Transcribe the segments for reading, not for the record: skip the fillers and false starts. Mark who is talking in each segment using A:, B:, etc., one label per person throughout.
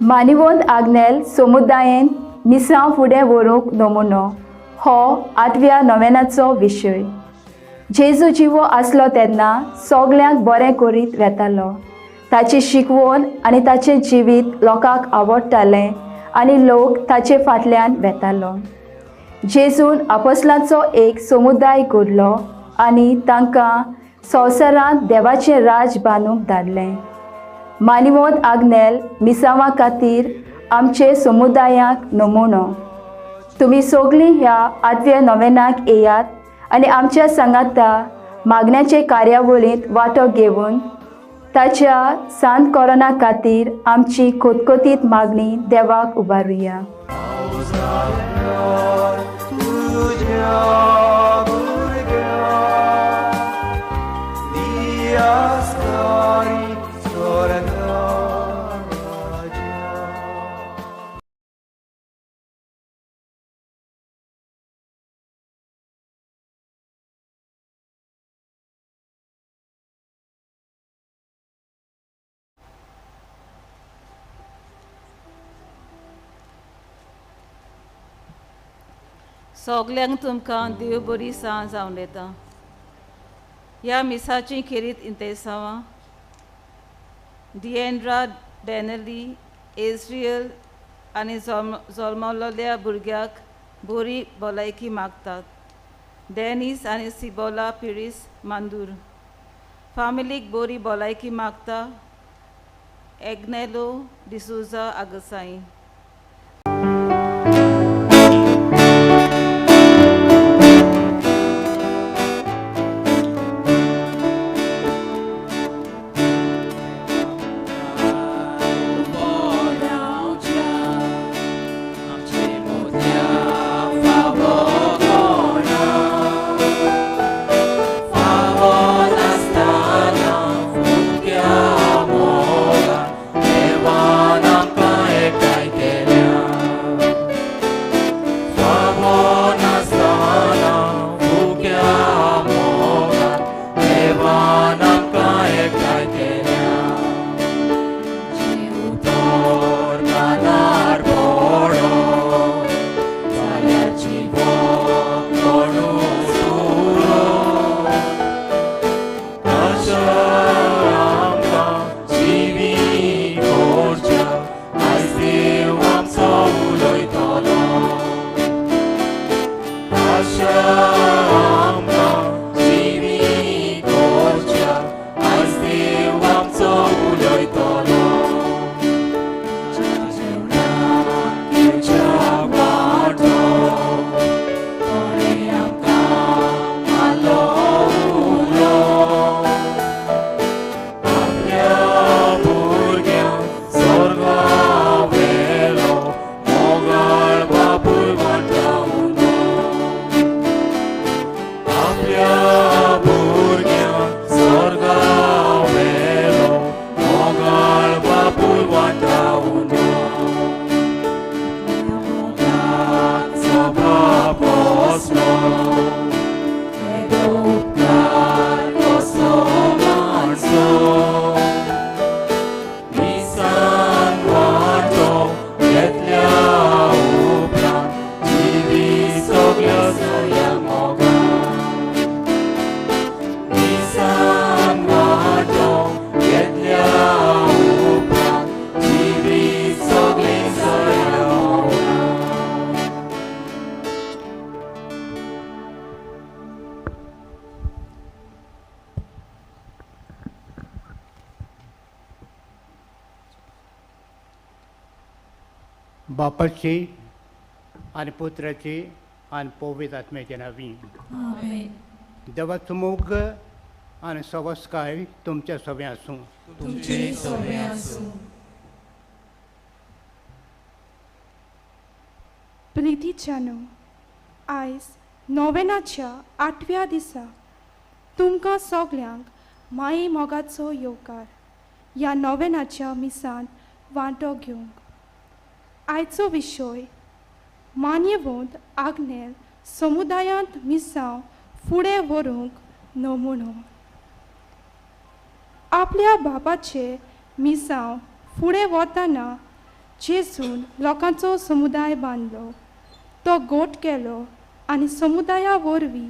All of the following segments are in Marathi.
A: मानिवंत आग्नेल समुदायान मिसां फुडें व्हरूंक नमुनो हो 8व्या नोवेनाचो विशय. जेजू जिवो आसलो तेन्ना सगल्यांक बरें करीत वेतालो. ताची शिकवण आनी ताचें जिवीत लोकांक आवडटालें आनी लोक ताचे फाटल्यान वेतालो. जेजून आपोस्लांचो एक समुदाय घडलो आनी तांकां संवसारांत देवाचें राज बांदूंक धाडलें. मानिवंत आग्नेल मिसांवां खातीर आमचे समुदायाक नमुनो. तुमी सगळीं ह्या 8व्या नोवेनाक येयात आनी आमच्या सांगाता मागण्याचे कार्यावळींत वांटो घेवन ताच्या सांत कोरोना खातीर आमची खोतखोतीत मागणी देवाक उबारुया.
B: सगल्यांक तुमकां देव बरी सांज जावन येता. ह्या मिसाची खेरीत इंतेसांवां डिएंड्रा, डॅनली, इस्रायल आनी जल्मलोल्या भुरग्याक बरी भलायकी मागतात. डॅनिस आनी सिबोला पिरीस मांदूर फामिलीक बरी भलायकी मागता. एग्नेलो डिसुजा आगसाई.
C: बापाची आनी पुत्राची आनी पवित्र आत्म्याचे नांवी. देवाचो मोग आनी सवस्काय तुमच्या सगळे आसूं.
D: प्रितीच्यानो, आयज नोवेनाच्या 8व्या दिसा तुमकां सगल्यांक माये मोगाचो येवकार ह्या नोवेनाच्या मिसांत वांटो घेवंक. आयचो विशय मान्यवंत आग्नेल समुदायांत मिसांव फुडें व्हरूंक नमुनो. आपल्या बापाचे मिसांव फुडें वतना जेजून लोकांचो समुदाय बांदलो, तो गोठ केलो आनी समुदाया वरवीं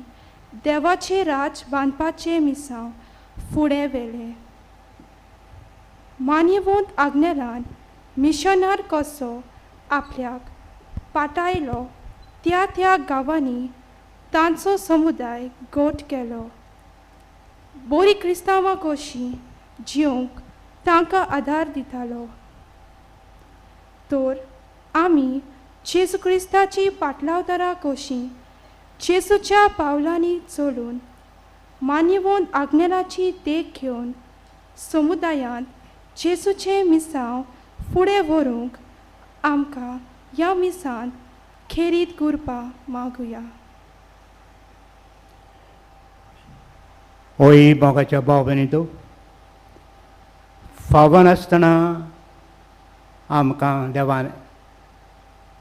D: देवाचें राज बांदपाचें मिसांव फुडें व्हेलें. मान्यवंत आग्नेलान मिशनार कसो आपल्याक पाटायलो त्या त्या गांवांनी तांचो समुदाय गोठ केलो. बरी क्रिस्तांवां कशीं जिवंक तांकां आदार दितालो. तर आमी जेजू क्रिस्ताची पाटलावतारां कशीं जेजूच्या पावलांनी चलून मान्यवंत आग्नेलाची देख घेवन समुदायांत जेजूचें मिसांव फुडें व्हरूंक आमकां ह्या मिसांत खेरीत करपा मागुया.
C: होय मोगाच्या भाव भयणींनो, फावो नासतना आमकां देवान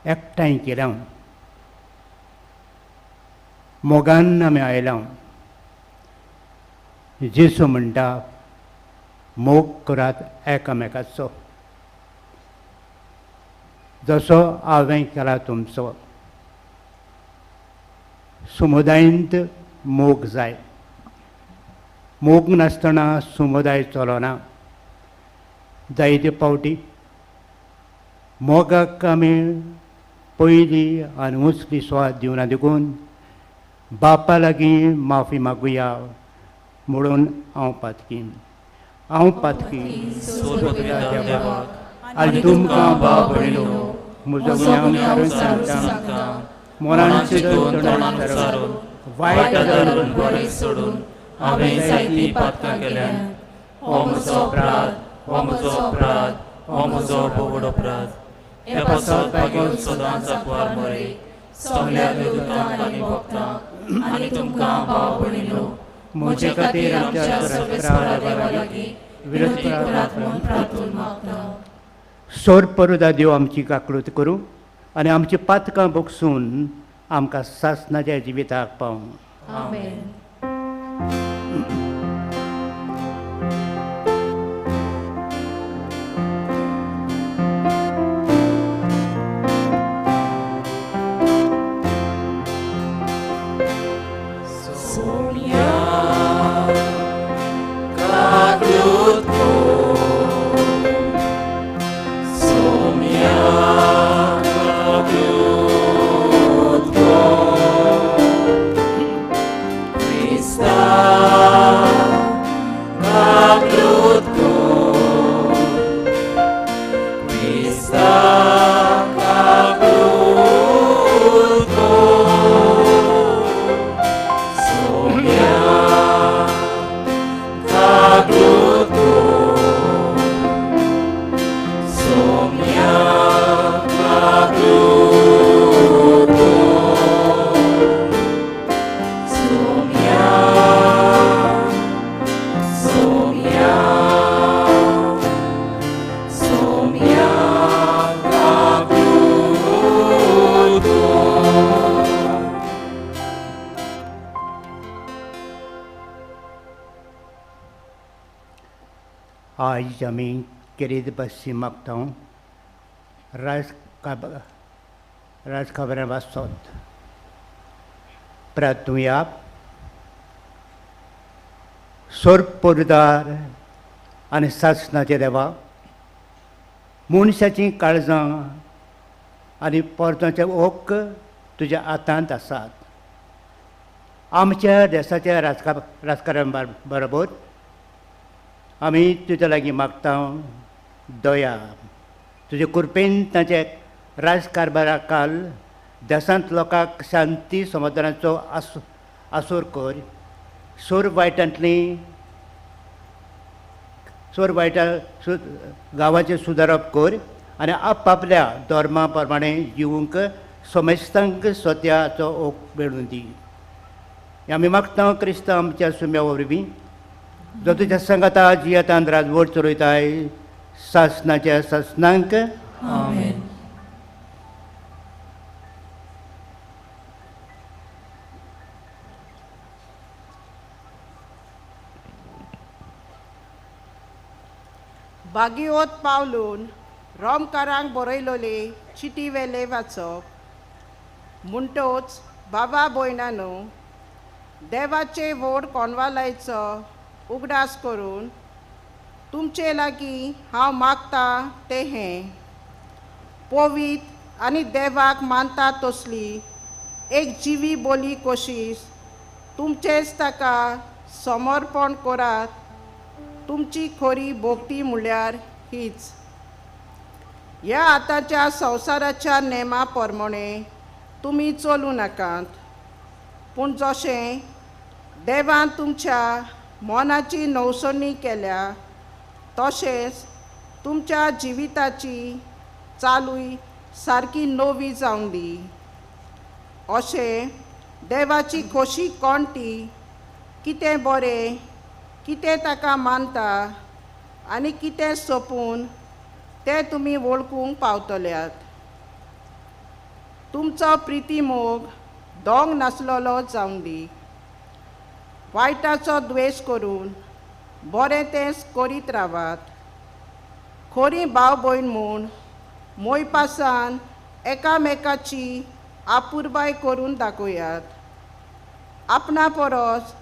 C: एकठांय केल्या. मोगान आमी आयल्या. जेजू म्हणटा, मोग करात एकामेकाचो, जसो हांवें केला तुमचो. समुदायांत मोग जाय. मोग नासतना समुदाय चलना. जायते फावटी मोगाक आमी पयली आनी उसली स्वाद दिवना देखून बापा लागीं माफी मागुया म्हणून हांव पातकी. हांव पातकी सगळ्या देवाक आनी तुमकां भाव भयणीनो, म्हजो गुन्यांव सांगता, मोनांचे तोंडान सारून वायट धरून बरें सोडून हांवें जायतीं पातकां केल्यात. हो म्हजो अपराध, हो म्हजो अपराध, हो म्हजो बोवड अपराध. हे पासत पागून सदांच आंकवार मरे, सगळ्या देवतांक आनी भक्तांक आनी तुमकां भाव भयणीनो, म्हजे खातीर आमच्या सर्वेस्परा लागीं विनंती करात म्हूण प्रार्थून मागता. सोर परुदा देव आमची काकूळट करूं आनी आमची पातकां बोगसून आमकां सासणाच्या जिविताक पावूं.
B: आमेन.
C: आज आमी किरीत बसी मागता. राजखबरां वाचत प्रार्थुया. सोर पोरदार आनी सासणाचे देवा, मनशाची काळजां आनी परतांचे ओक तुज्या हातांत आसात. आमच्या देशाच्या राजकारण बरोबर आमी तुज्या लागीं मागता दया. तुजे कृपेन ताचे राजकारभारा काल देशांत लोकांक शांती समाधानाचो आसूर कर. सोर वायटा गांवाचें सुदारप कर आनी आपआपल्या धर्मा प्रमाणें जिवंक समेस्तांक सत्याचो ओक मेळून दी. आमी मागता क्रिस्तांव आमच्या सुम्या वरवीं, जो तुज्या संगता जियेंतान राजवट चलयताय, सासणाच्या सासणांक.
B: आमेन.
E: बागीवत पावलून रोमकारांक बरयलोले चिटी वेले वाचप म्हणटोच बाबा भयणानो देवाचे व्हड कोनवालायचो उगडास करून तुमचे लागीं हांव मागता ते हें पवित्र आनी देवाक मानता तसली एक जिवी बोली कोशीश तुमचेच ताका समर्पण करात. तुमची खरी भोक्ती म्हणल्यार हीच. ह्या आतांच्या संवसाराच्या नेमा प्रमाणे तुमी चलूं नाकात, पूण जशें देवान तुमच्या मनाची नवसणी केल्या तशेंच तुमच्या जिविताची चालूय सारकी नवी जावंक दी. अशें देवाची खोशी कोणटी कितें बरें, कितें ताका मानता आनी कितें सोपून तें तुमी वळखूंक पावतल्यात. तुमचो प्रिती मोग दोंग नासलोलो जावंक दी. वायटाचो द्वेश करून बरें तें करीत रावात. खरी भाव भयण म्हूण मोयपासान एकामेकाची आपुरबाय करून दाखयात. आपणा परस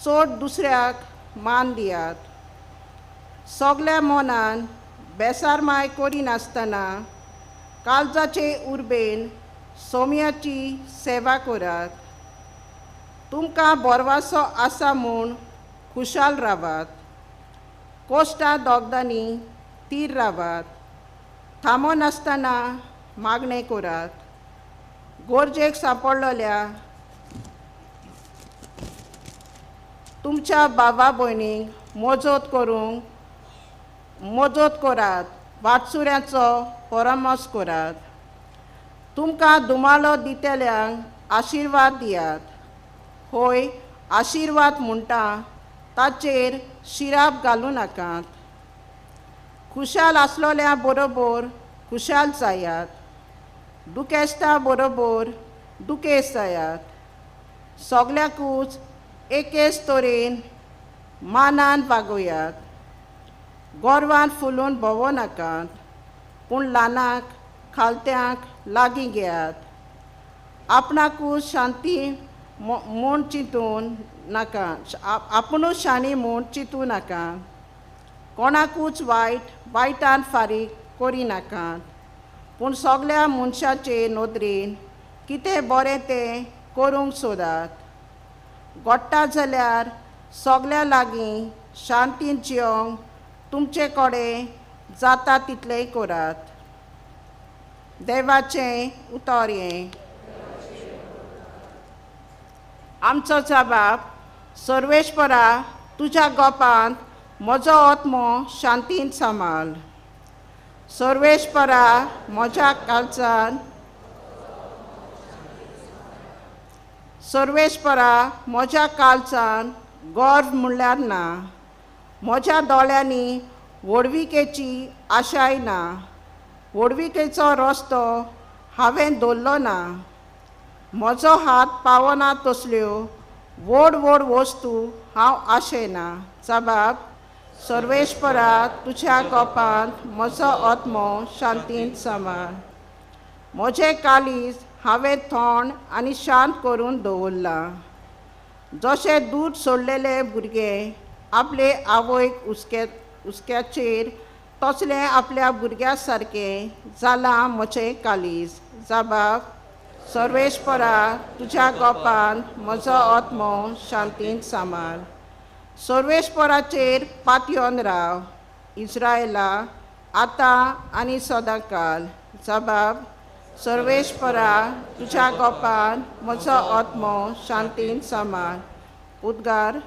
E: चड दुसऱ्याक मान दियात. सगल्या मनान बेसारमाय करिनासतना काळजाचे उर्बेन सोम्याची सेवा करात. तुमकां बोरवासो आसा म्हूण खुशाल रावात. कोश्टा दोगदांनी तीर रावात. थांबनासतना मागणें करात. गोरजेक सांपडलेल्या तुमच्या भावा भयणींक मजत करात. वाटसुऱ्याचो परामर्श करात. तुमकां दुमालो दितेल्यांक आशिर्वाद दियात. होय, आशिर्वाद म्हणटा ताचेर शिराप घालूं नाकात. खुशाल आसलोल्या बरोबर खुशाल जायात. दुखेस्ता बरोबर दुखेस्त जायात. सगल्याकूच एकेच तरेन मानान वागोयात. गोरवान फुलून भोंवो नाकात, पूण ल्हानाक खालत्यांक लागीं घेयात. आपणाकूच शांती म्हूण चिंतून नाका. आपुणूच शाणी म्हूण चिंतूं नाका. कोणाकूच वायटान फारीक करिनाकात, पूण सगल्या मनशाचे नदरेन कितें बरें तें करूंक सोदात. घडटा जाल्यार सगल्या लागीं शांतीन जियोंक तुमचे कडेन जाता तितलें करात. देवाचें उतर हें. आमचो जबाब. सर्वेश्वरा, तुज्या गोपांत म्हजो आत्मो शांतीन सांबाळ. सर्वेश्वरा, म्हज्या काळजान सर्वेश्वरा, म्हज्या काळजान गर्व म्हणल्यार ना. म्हज्या दोळ्यांनी व्हडविकेची आशाय ना. व्हडविकेचो रस्तो हांवें दवरलो ना. म्हजो हात पावना तसल्यो व्हड व्हड वस्तू हांव आशेना. जबाब. सर्वेश्वरा, तुज्या गोपांत म्हजो आत्मो शांतीन सांबाळ. म्हजें काळीज हांवें थंड आनी शांत करून दवरलां. जशें दूद सोडलेले भुरगे आपले आवयक हुस्क्याचेर, तसलें आपल्या भुरग्या सारकें जालां म्हजें काळीज. जबाब. सर्वेश्वरा, तुज्या गोपांत म्हजो आत्मो शांतीन सांबाळ. सर्वेश्वराचेर पातयेवन राव. इस्रायेला, आतां आनी सदांकाळ. जबाब. सर्वेश्वरा, तुज्या गोपांत म्हजो आत्मो शांतीन सांबाळ. उद्गार.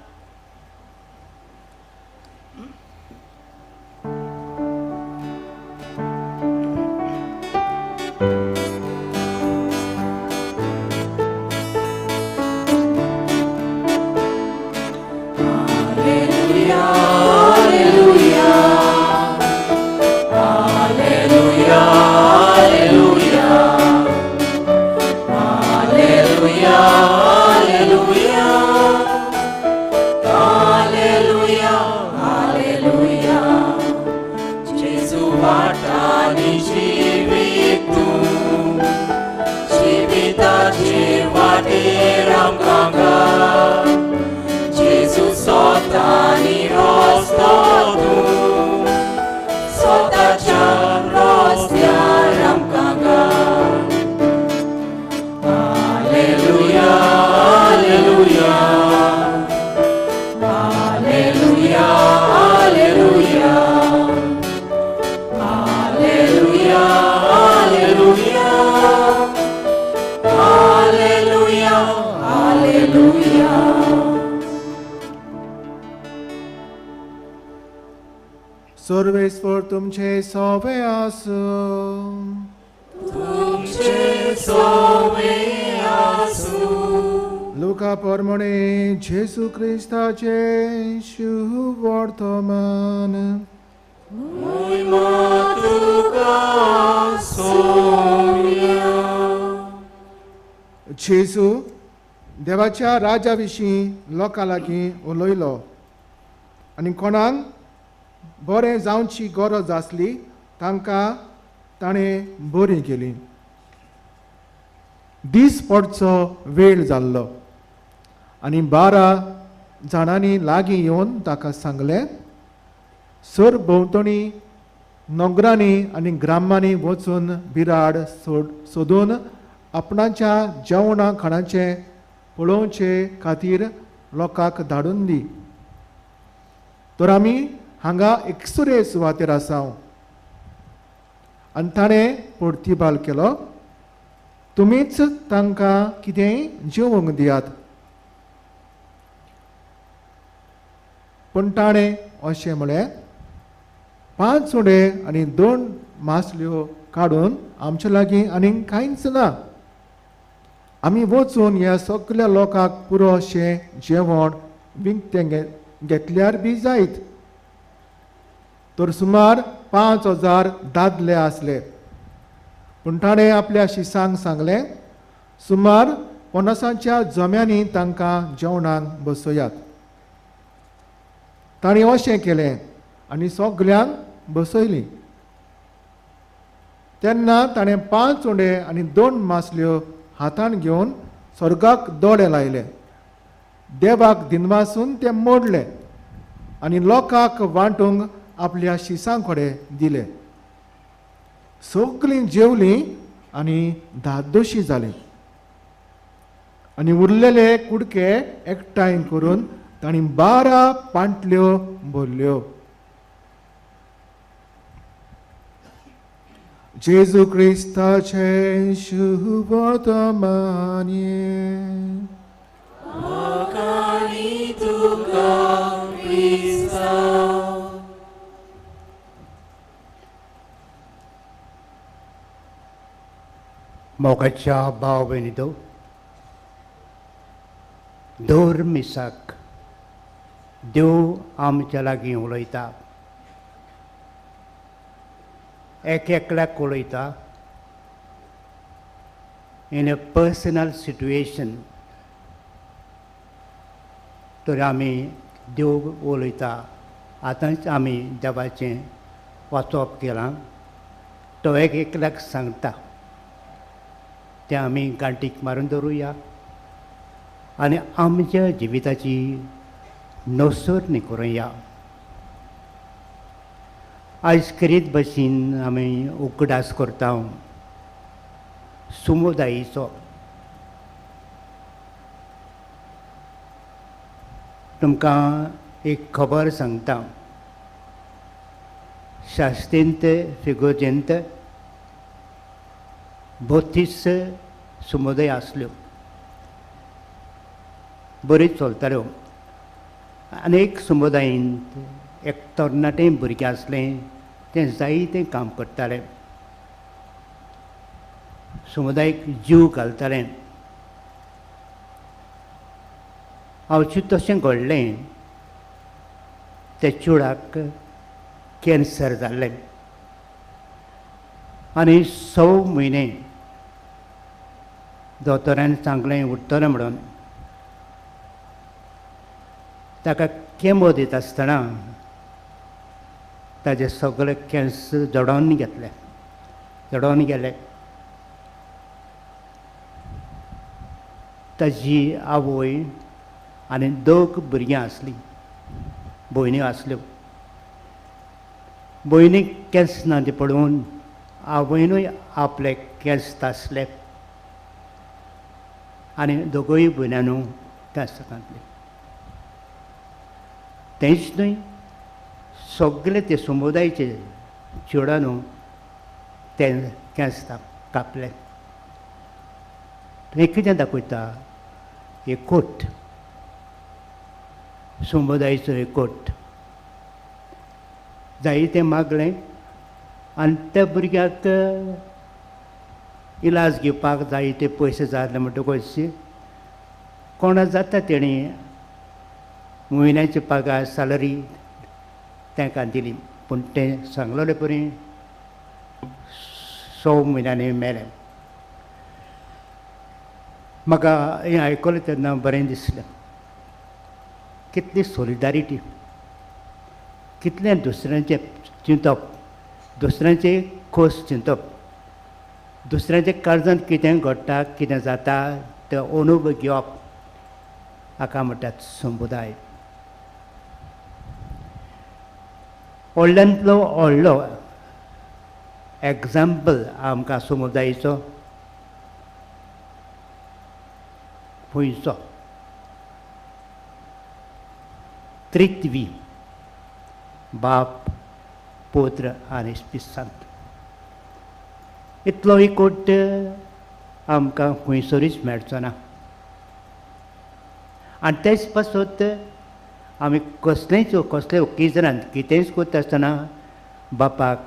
F: Jesu watani सर्वेस्वर तुमचे सोवे आसूं लुका प्रमाणे जेसू क्रिस्ताचे शुभ वर्तमान जेसू देवाच्या राजा विशीं लोकां लागीं उलयलो आनी कोणाक बरें जावची गरज आसली तांकां ताणें बरी केली. दीस पडचो वेळ जाल्लो आनी 12 जाणांनी लागीं येवन ताका सांगलें, सर भोंवतणी नगरांनी आनी ग्रामांनी वचून बिराड सोदून आपणाच्या जेवणा खाणाचे पळोवचे खातीर लोकांक धाडून दी. तर आमी हांगा एकसुरे सुवातेर आसां. आनी ताणें प्रतिबाल केलो, तुमीच तांकां कितेंय जेवंक दियात. पूण ताणें अशें म्हळें, 5 सुणे आनी 2 मासल्यो काडून आमचे लागीं आनीक कांयच ना. आमी वचून ह्या सगळ्या लोकांक पुरो अशें जेवण विकतें घेतल्यार बी जायत. तर सुमार 5,000 दादले आसले. पूण ताणें आपल्या शिसांक सांगलें, सुमार 50च्या जम्यांनी तांकां जेवणाक बसयात. ताणें अशें केलें आनी सगल्यांक बसयलीं. तेन्ना ताणें 5 सुणे आनी 2 मासल्यो हातान घेवन स्वर्गाक दोळे लायले, देवाक दिनवासून ते मोडले आनी लोकांक वांटूंक आपल्या शिसां कडेन दिले. सगळीं जेवलीं आनी धादोशी जालीं. आनी उरलेले कुडके एकठांय करून तांणी 12 पांटल्यो भरल्यो. जेजू क्रिस्ताचे शुभ वर्तमान
C: मोगाच्या भाव भयणीतो, दर मिसाक देव आमच्या लागीं उलयता, एकल्याक उलयता इन अ पर्सनल सिट्युएशन. तर आमी देव उलयता. आतांच आमी देवाचें वाचप केलां, तो एकल्याक सांगता, तें आमी गांठीक मारून दवरुया आनी आमच्या जिविताची नोसोरणी करुया. आयज करीत भशेन आमी उगडास करता समुदायाचो. तुमकां एक खबर सांगता. शास्त्रेंत फिगोजेंत 32 समुदाय आसल्यो, बऱ्यो चलताल्यो. अनेक समुदायांत एक तरणाटें भुरगें आसलें, तें जायतें काम करतालें, समुदायाक जीव घालतालें. हांवचें तशें घडलें, त्या चेडवाक कॅन्सर जाल्लें आनी 6 म्हयने दोतोरान सांगलें उरतलें म्हणून. ताका केमो दिता आसतना ताजे सगळे कॅन्सर जडोवन गेले. ताजी आवय आनी 2 भुरगीं आसलीं, भयण्यो आसल्यो. भयणीक केंस ना तें पळोवन आवयनूय आपले केंस तासले आनी दोगूय भयण्यांनू केंस घातले. तेंच न्हय, सगळे ते समुदायाचे चेडांनू ते केंस कापले. हें कितें दाखयता? एकूट, समुदायाचो एकूट. जायतें मागलें आनी त्या भुरग्याक इलाज घेवपाक जायते पयशे जाय आसले म्हणटकच कोणा जाता तेणी म्हयन्याची पगार सॅलरी तांकां दिली पूण तें सांगलोलें परी 6 म्हयन्यांनी मेलें. म्हाका हें आयकलें तेन्ना बरें दिसलें. कितली सॉलिडारिटी, कितलें दुसऱ्यांचें चिंतप, दुसऱ्यांचे खोस चिंतप, दुसऱ्यांच्या काळजांत कितें घडटा कितें जाता ते अनुभव घेवप, हाका म्हणटात समुदाय. व्हडल्यांतलो व्हडलो एग्जाम्पल आमकां समुदायाचो खुंयचो त्रित्वी बाप पुत्र आनी संत. इतलो एकवट आमकां खंयसरूच मेळचो ना. आनी तेच पासत आमी कसलेय ओकेजनांत कितेंच करता आसतना बापाक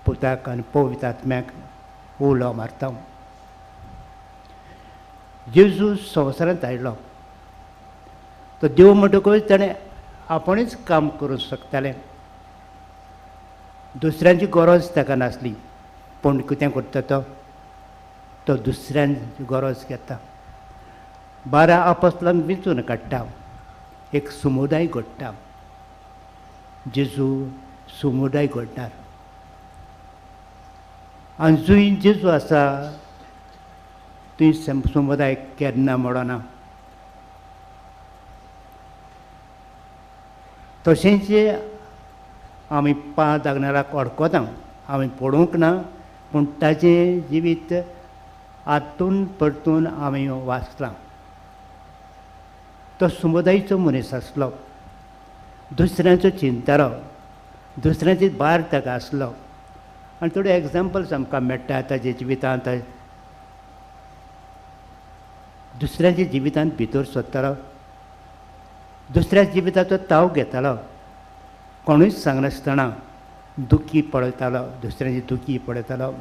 C: पुताक आनी पवित्र आत्म्याक उलो मारता. जेजू संवसारांत आयलो तो देव म्हणटकच ताणें आपणच काम करूंक शकतालें. दुसऱ्यांची गरज ताका नासली पूण कितें करता तो दुसऱ्यांची गरज घेता. 12 आपोस्तलांक वेंचून काडटा, एक समुदाय घडटा. जेजू समुदाय घडणार आनी जंय जेजू आसा थंय समुदाय केन्ना मोडना. तशेंच आमी 5 आग्नेलाक वळखता, आमी पळोवंक ना पूण ताचें जिवीत आतून परतून आमी वाचलां. तो समुदायाचो मनीस आसलो, दुसऱ्यांचो चिंततालो, दुसऱ्यांची बार ताका आसलो. आनी थोडे एग्जाम्पल्स आमकां मेळटा ताचे जिवितांत. दुसऱ्यांच्या जिवितांत भितर सरतालो, दुसऱ्या जिविताचो ताव घेतालो, कोणूच सांगनासतना दुखी पळयतालो, दुसऱ्यांची दुखी पळयतालो.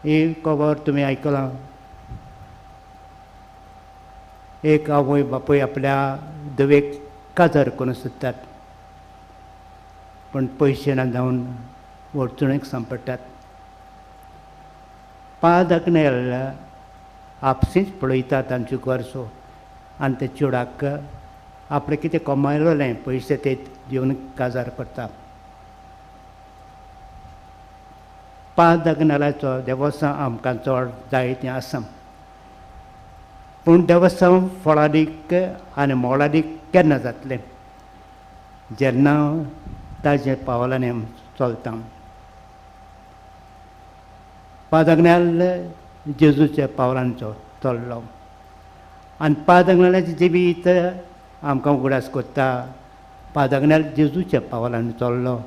C: एक खबर तुमी आयकलां, एक आवय बापूय आपल्या धवेक काजार करून सोदतात पूण पयशे ना जावन वळचुणेक सांपडटात. 5 आग्नेल आपशींच पळयता तांच्यो गरजो आनी ते चेडवाक आपणें कितें कमयलेलें पयशे ते दिवन काजार करता. 5 आग्नेलाचो देवस्थान आमकां चड जायतें आसा पूण देवस्थान फळादीक आनी मोलादीक केन्ना जातलें? जेन्ना ताजे पावलांनी आमी चलता. 5 आग्नेल जेजूच्या पावलांनी चल्लो आनी 5 आग्नेलाचें जिवीत आमकां उगडास करता. 5 आग्नेल जेजूच्या पावलांनी चल्लो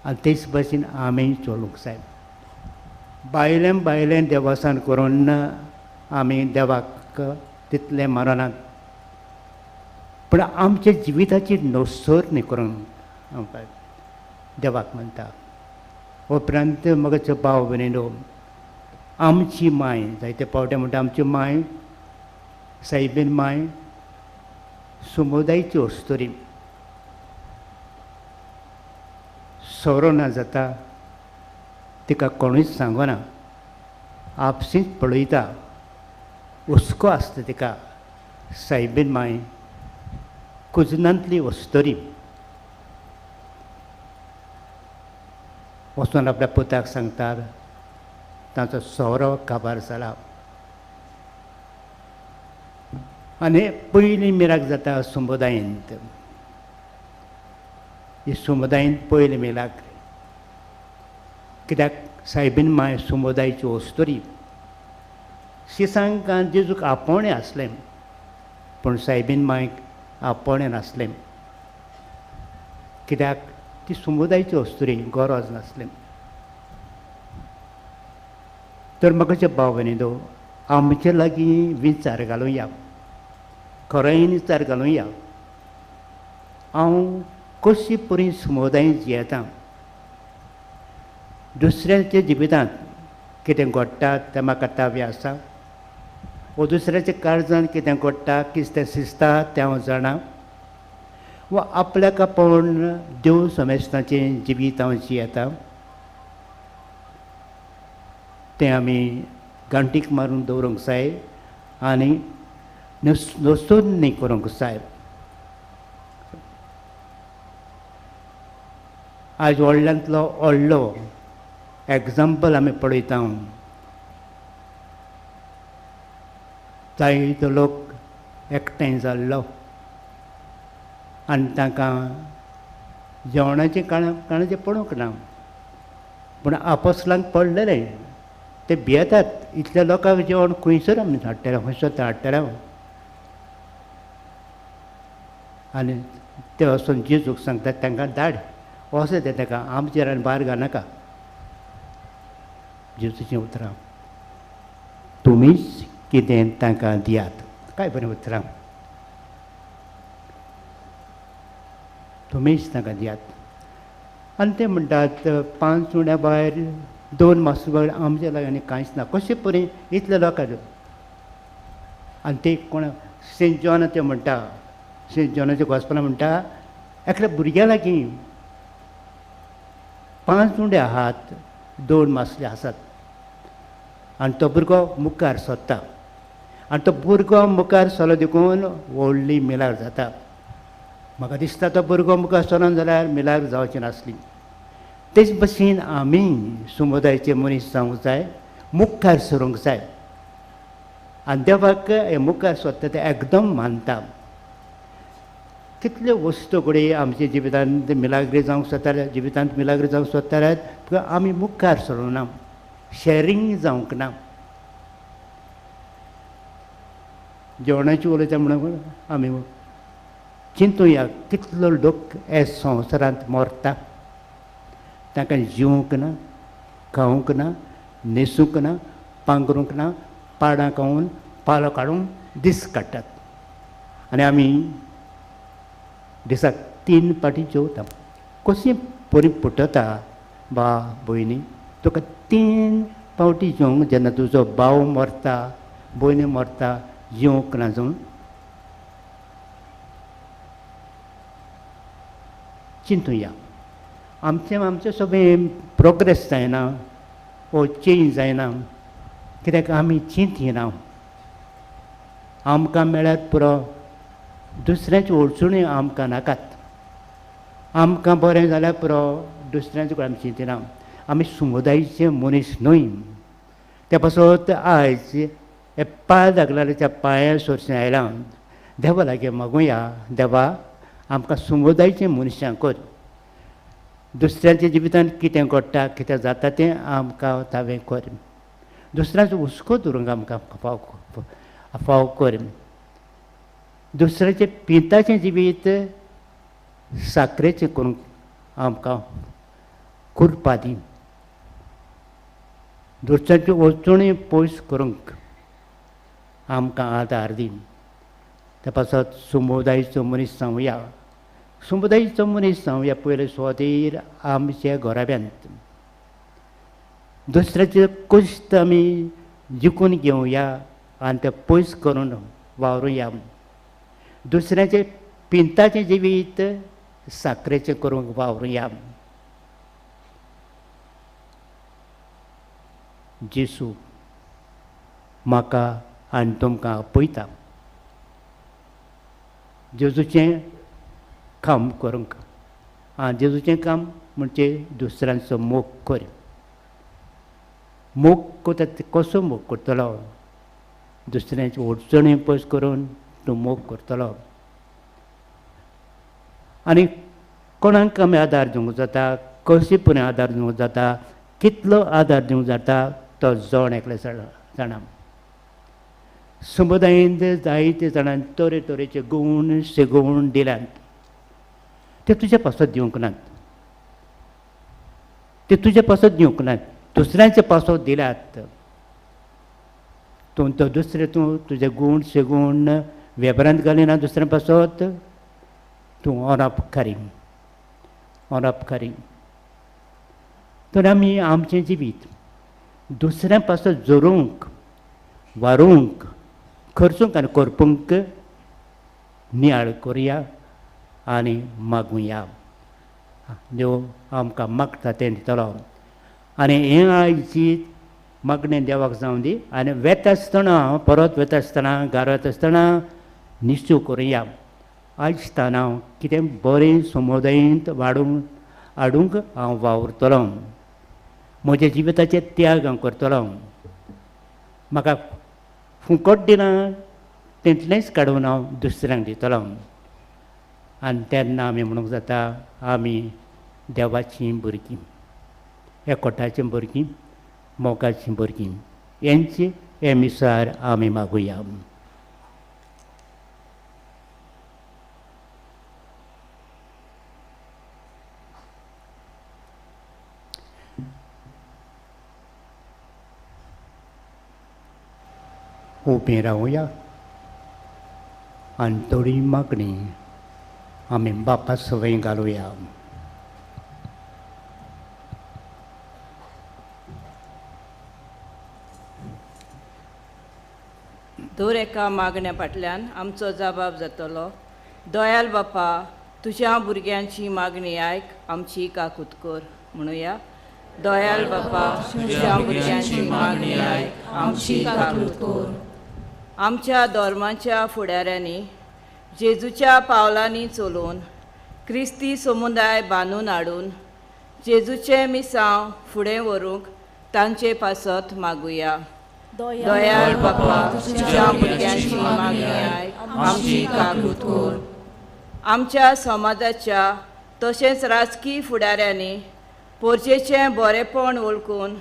C: आनी तेच भाशेन आमी चलूंक जाय. भायलें देवस्थान करून आमी देवाक तितलें माननात पूण आमच्या जिविताची नोसोरणी करून आमकां देवाक म्हणटा. उपरांत मगाचो भाव भयणीनो, आमची माय जायते फावटी म्हणटा आमची माय सायबीन माय समुदायाची वस्तुरी. सोरो ना जाता तिका कोणूच सांगना, आपशींच पळयता. हुस्को आसता तिका. सायबीन माय कुजनांतली वस्तुरी वचून आपल्या पुताक सांगता ताचो सोरो काबार जाला. आनी पयली मिराक जाता समुदायांत. ही समुदायांत पयली मिलाक कित्याक सायबीन माय समुदायाची वस्तुरी. शिसांक जेजूक आपोवणें आसलें पूण सायबीन मायक आपोवणें नासलें कित्याक ती समुदायाची वस्तुरी गरज नासलें. तर म्हाका भाव भयणीनो, आमचे लागीं विचार घालूया, खरें विचार घालूया. हांव कशी पुरी समुदाय जियेता दुसऱ्याच्या जिवितांत कितें घडटा तें म्हाका तावी आसा वो दुसऱ्याच्या काळजांत कितें घडटा कितें शिजता तें हांव जाणा वा आपल्याक आपूण देव समेस्ताचें जिवीत हांव जियेता तें आमी गांठीक मारून दवरूंक जाय आनी नसून न्ही करूंक जाय. आज व्हडल्यांतलो व्हडलो एग्जाम्पल आमी पळयता जायतो लोक एकठांय जाल्लो आनी तांकां जेवणाचें काणाचें पडूंक ना पूण आपोस्लांक पडलेलें ते भियेतात इतल्या लोकांक जेवण खंयसर आमी हाडटले खंयसर हाडटले आनी ते वचून जेजूक सांगतात तांकां धाड वचत ते ताका आमचेर आनी भार घालनाका. जेजूचें उतरां तुमीच कितें तांकां दियात. काय बरें उतरां तुमीच तांकां दियात आनी ते म्हणटात 5 उण्या भायर 2 मास भायर आमच्या लागीं कांयच ना कशें परी इतले लोकांक आनी ते कोण सेंट जॉन ते म्हणटा सेंट जॉनाच्या गॉस्पेलांत म्हणटा एकल्या भुरग्या लागीं 5 उंडे आहात 2 मासले आसात आनी तो भुरगो मुखार सरता आनी तो भुरगो मुखार सरलो देखून व्हडली मिलार जाता. म्हाका दिसता तो भुरगो मुखार सरोन जाल्यार मिलार जावची नासली. तेच भशेन आमी समुदायाचे मनीस जावंक जाय मुखार सरूंक जाय आनी देवाक हे मुखार सरता ते एकदम मानता. कितल्यो वस्तू घडये आमच्या जिवितांत मिलाग्री जावंक सोदताले जिवितांत मिलाग्री जावंक सोदताले तुका आमी मुखार सरूं ना शेअरिंग जावंक ना. जेवणाची उलयता म्हणून आमी चिंतुया कितलो लोक हे संवसारांत मरता तांकां जिवंक ना खावंक ना न्हेसूंक ना पांगरूंक ना पाडां खावन पालो काडून दीस काडटात आनी आमी दिसाक 3 पाटी जेवता. कशी बरी फुटता बा भयणी तुका 3 पावटी जेवंक जेन्ना तुजो भाव मरता भयणी मरता जेवंक ना जावन चिंतुया आमचें सगळें प्रोग्रेस जायना वो चेंज जायना कित्याक आमी चिंतिना आमकां मेळ्यार पुरो दुसऱ्याची अडचणी आमकां नाकात. आमकां बरें जाल्यार पुरो दुसऱ्यांचें आमी चिंतिना. आमी समुदायाचे मनीस न्हय ते पासत आयज हे पांय धाकलाच्या पांयां सोरशीं आयलां देवा लागीं मागुया देवा आमकां समुदायाचे मनशां कर. दुसऱ्यांच्या जिवितांत कितें घडटा कितें जाता तें आमकां तावें कर. दुसऱ्यांचो हुस्को धरूंक आमकां फाव कर. दुसऱ्याचें पिताचें जिवीत साखरेचें करूंक आमकां कुरपा दी. दुसऱ्याच्यो अडचणी पयस करूंक आमकां आदार दी. त्या पासत समुदायाचो मनीस जावया समुदायाचो मनीस जावया पयले स्वदेर आमच्या घराब्यांत दुसऱ्याचे कश्ट आमी जिखून घेवया आनी ते पयस करून वावरुया. दुसऱ्याचें पिंताचें जिवीत साखरेचें करूंक वावरुया. जेसू म्हाका आनी तुमकां आपयता जेजूचें काम करूंक आनी जेजूचें काम म्हणजे दुसऱ्यांचो मोग कर. मोग करता कसो मोग करतलो दुसऱ्यांची अडचणी पयस करून तूं मोग करतलो आनी कोणाक आमी आदार दिवंक जाता कशे परी आदार दिवंक जाता कितलो आदार दिवंक जाता तो जण एकले जाणा. समुदायांत जायते जाणांक तरेतरेचे गूण शेगूण दिल्यात ते तुजे पासत दिवंक नात. ते तुजे पासत दिवंक नात दुसऱ्यांचे पासत दिल्यात. तूं तो दुसरे तूं तुजे गूण शेगूण वेबरांत घालिना दुसऱ्या पासत तूं ओराप खरी अनपकारी. तर आमी आमचें जिवीत दुसऱ्यां पासून जोरूंक वारूंक खर्चूंक आनी करपूंक नियाळ करुया आनी मागुया. देव आमकां मागता तें दितलो. आनी हें आयची मागणें देवाक जावं दी. आनी वेता आसतना परत वेता आसतना घरा वता आसतना निश्चय करुया आयजताना कितें बरें समुदायांत हाडूंक हांव वावुरतलों. म्हज्या जिविताचे त्याग हांव करतलों. म्हाका फुकट दिना तितलेंच काडून हांव दुसऱ्यांक दितलों. आनी तेन्ना आमी म्हणूंक जाता आमी देवाचीं भुरगीं, एकवटाचीं भुरगीं, मोगाचीं भुरगीं. हेंचे हे मिसार आमी मागुया. उबें रावया आनी थोडी मागणी आमी बापा सवय घालुया.
G: दर एका मागण्या फाटल्यान आमचो जबाब जातलो. दयाल बापा, तुज्या भुरग्यांची मागणी आयक, आमची काकूत कर. म्हणुया, दयाल बापा, तुज्या भुरग्यांची मागणी आयक, आमची काकूत कर. आमच्या धर्माच्या फुडाऱ्यांनी जेजूच्या पावलांनी चलून क्रिस्ती समुदाय बांदून हाडून जेजूचे मिसांव फुडें व्हरूंक तांचे पासत मागुया. दयाल बापा, तुज्या भुरग्यांची मागणी आयक, आमची काकूत कर. आमच्या समाजाच्या तशेंच राजकीय फुडाऱ्यांनी पोरचेचें बरेपण वळखून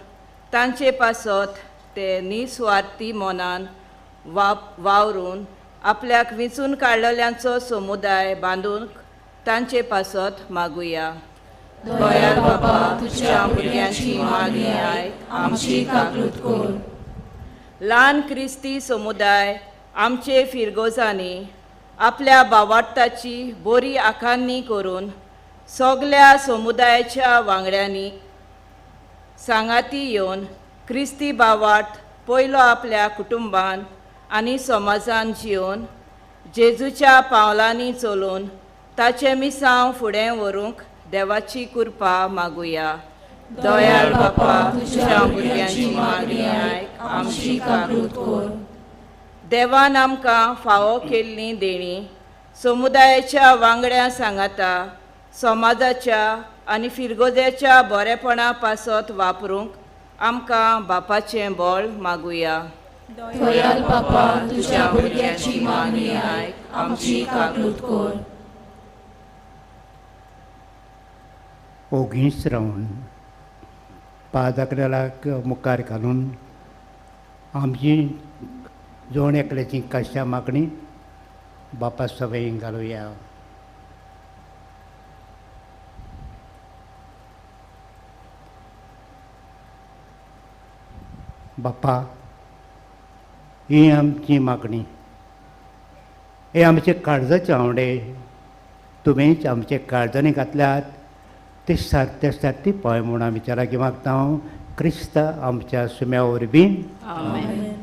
G: तांचे पासत ते निस्वार्थी मनान वावरून आपल्याक वेंचून काडलेल्यांचो समुदाय बांदूंक तांचे पासत मागुया. दयाल बापा, तुज्या भुरग्यांची मागणी आयक, आमची काकूत कर. ल्हान क्रिस्ती समुदाय आमचे फिरगोजांनी आपल्या भावार्थाची बरी आखाणी करून सगल्या समुदायाच्या वांगड्यांनी सांगाती येवन क्रिस्ती भावार्थ पयलो आपल्या कुटुंबान आनी समाजान जिवन जेजूच्या पावलांनी चलून ताचे मिसांव फुडें व्हरूंक देवाची कृपा मागुया. दयाल बापा, तुज्या भुरग्यांची मागणी आयक, आमची काकूत कर. देवान आमकां फावो केल्लीं देणी समुदायाच्या वांगड्या सांगाता समाजाच्या आनी फिरगोद्याच्या बरेपणा पासत वापरूंक आमकां बापाचें बळ मागुया.
H: दयाल बापा, तुज्या भुरग्यांची मागणी आयक, आमची काकूत कर.
C: ओगीच रावन पादाकलाक मुखार घालून आमची जोण एकल्याची कश्या मागणी बापा सवय घालुया. बापा, ही आमची मागणी, हे आमचे काळजाचे आवडे तुवेंच आमचे काळजांनी घातल्यात ते सारते पळय म्हूण आमी विचाराकी मागता. हांव क्रिस्त आमच्या सुम्या वरवीं.
H: आमेन.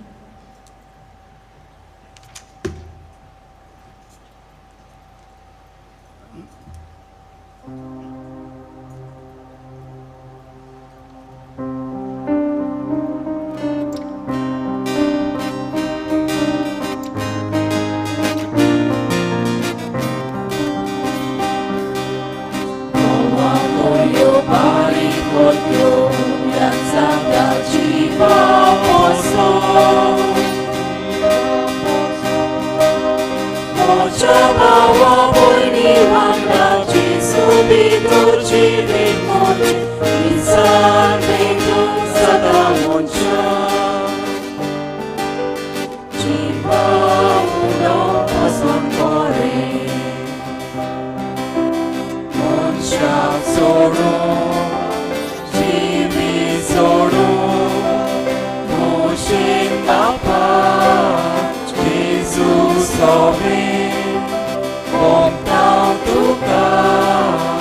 H: Come down to God,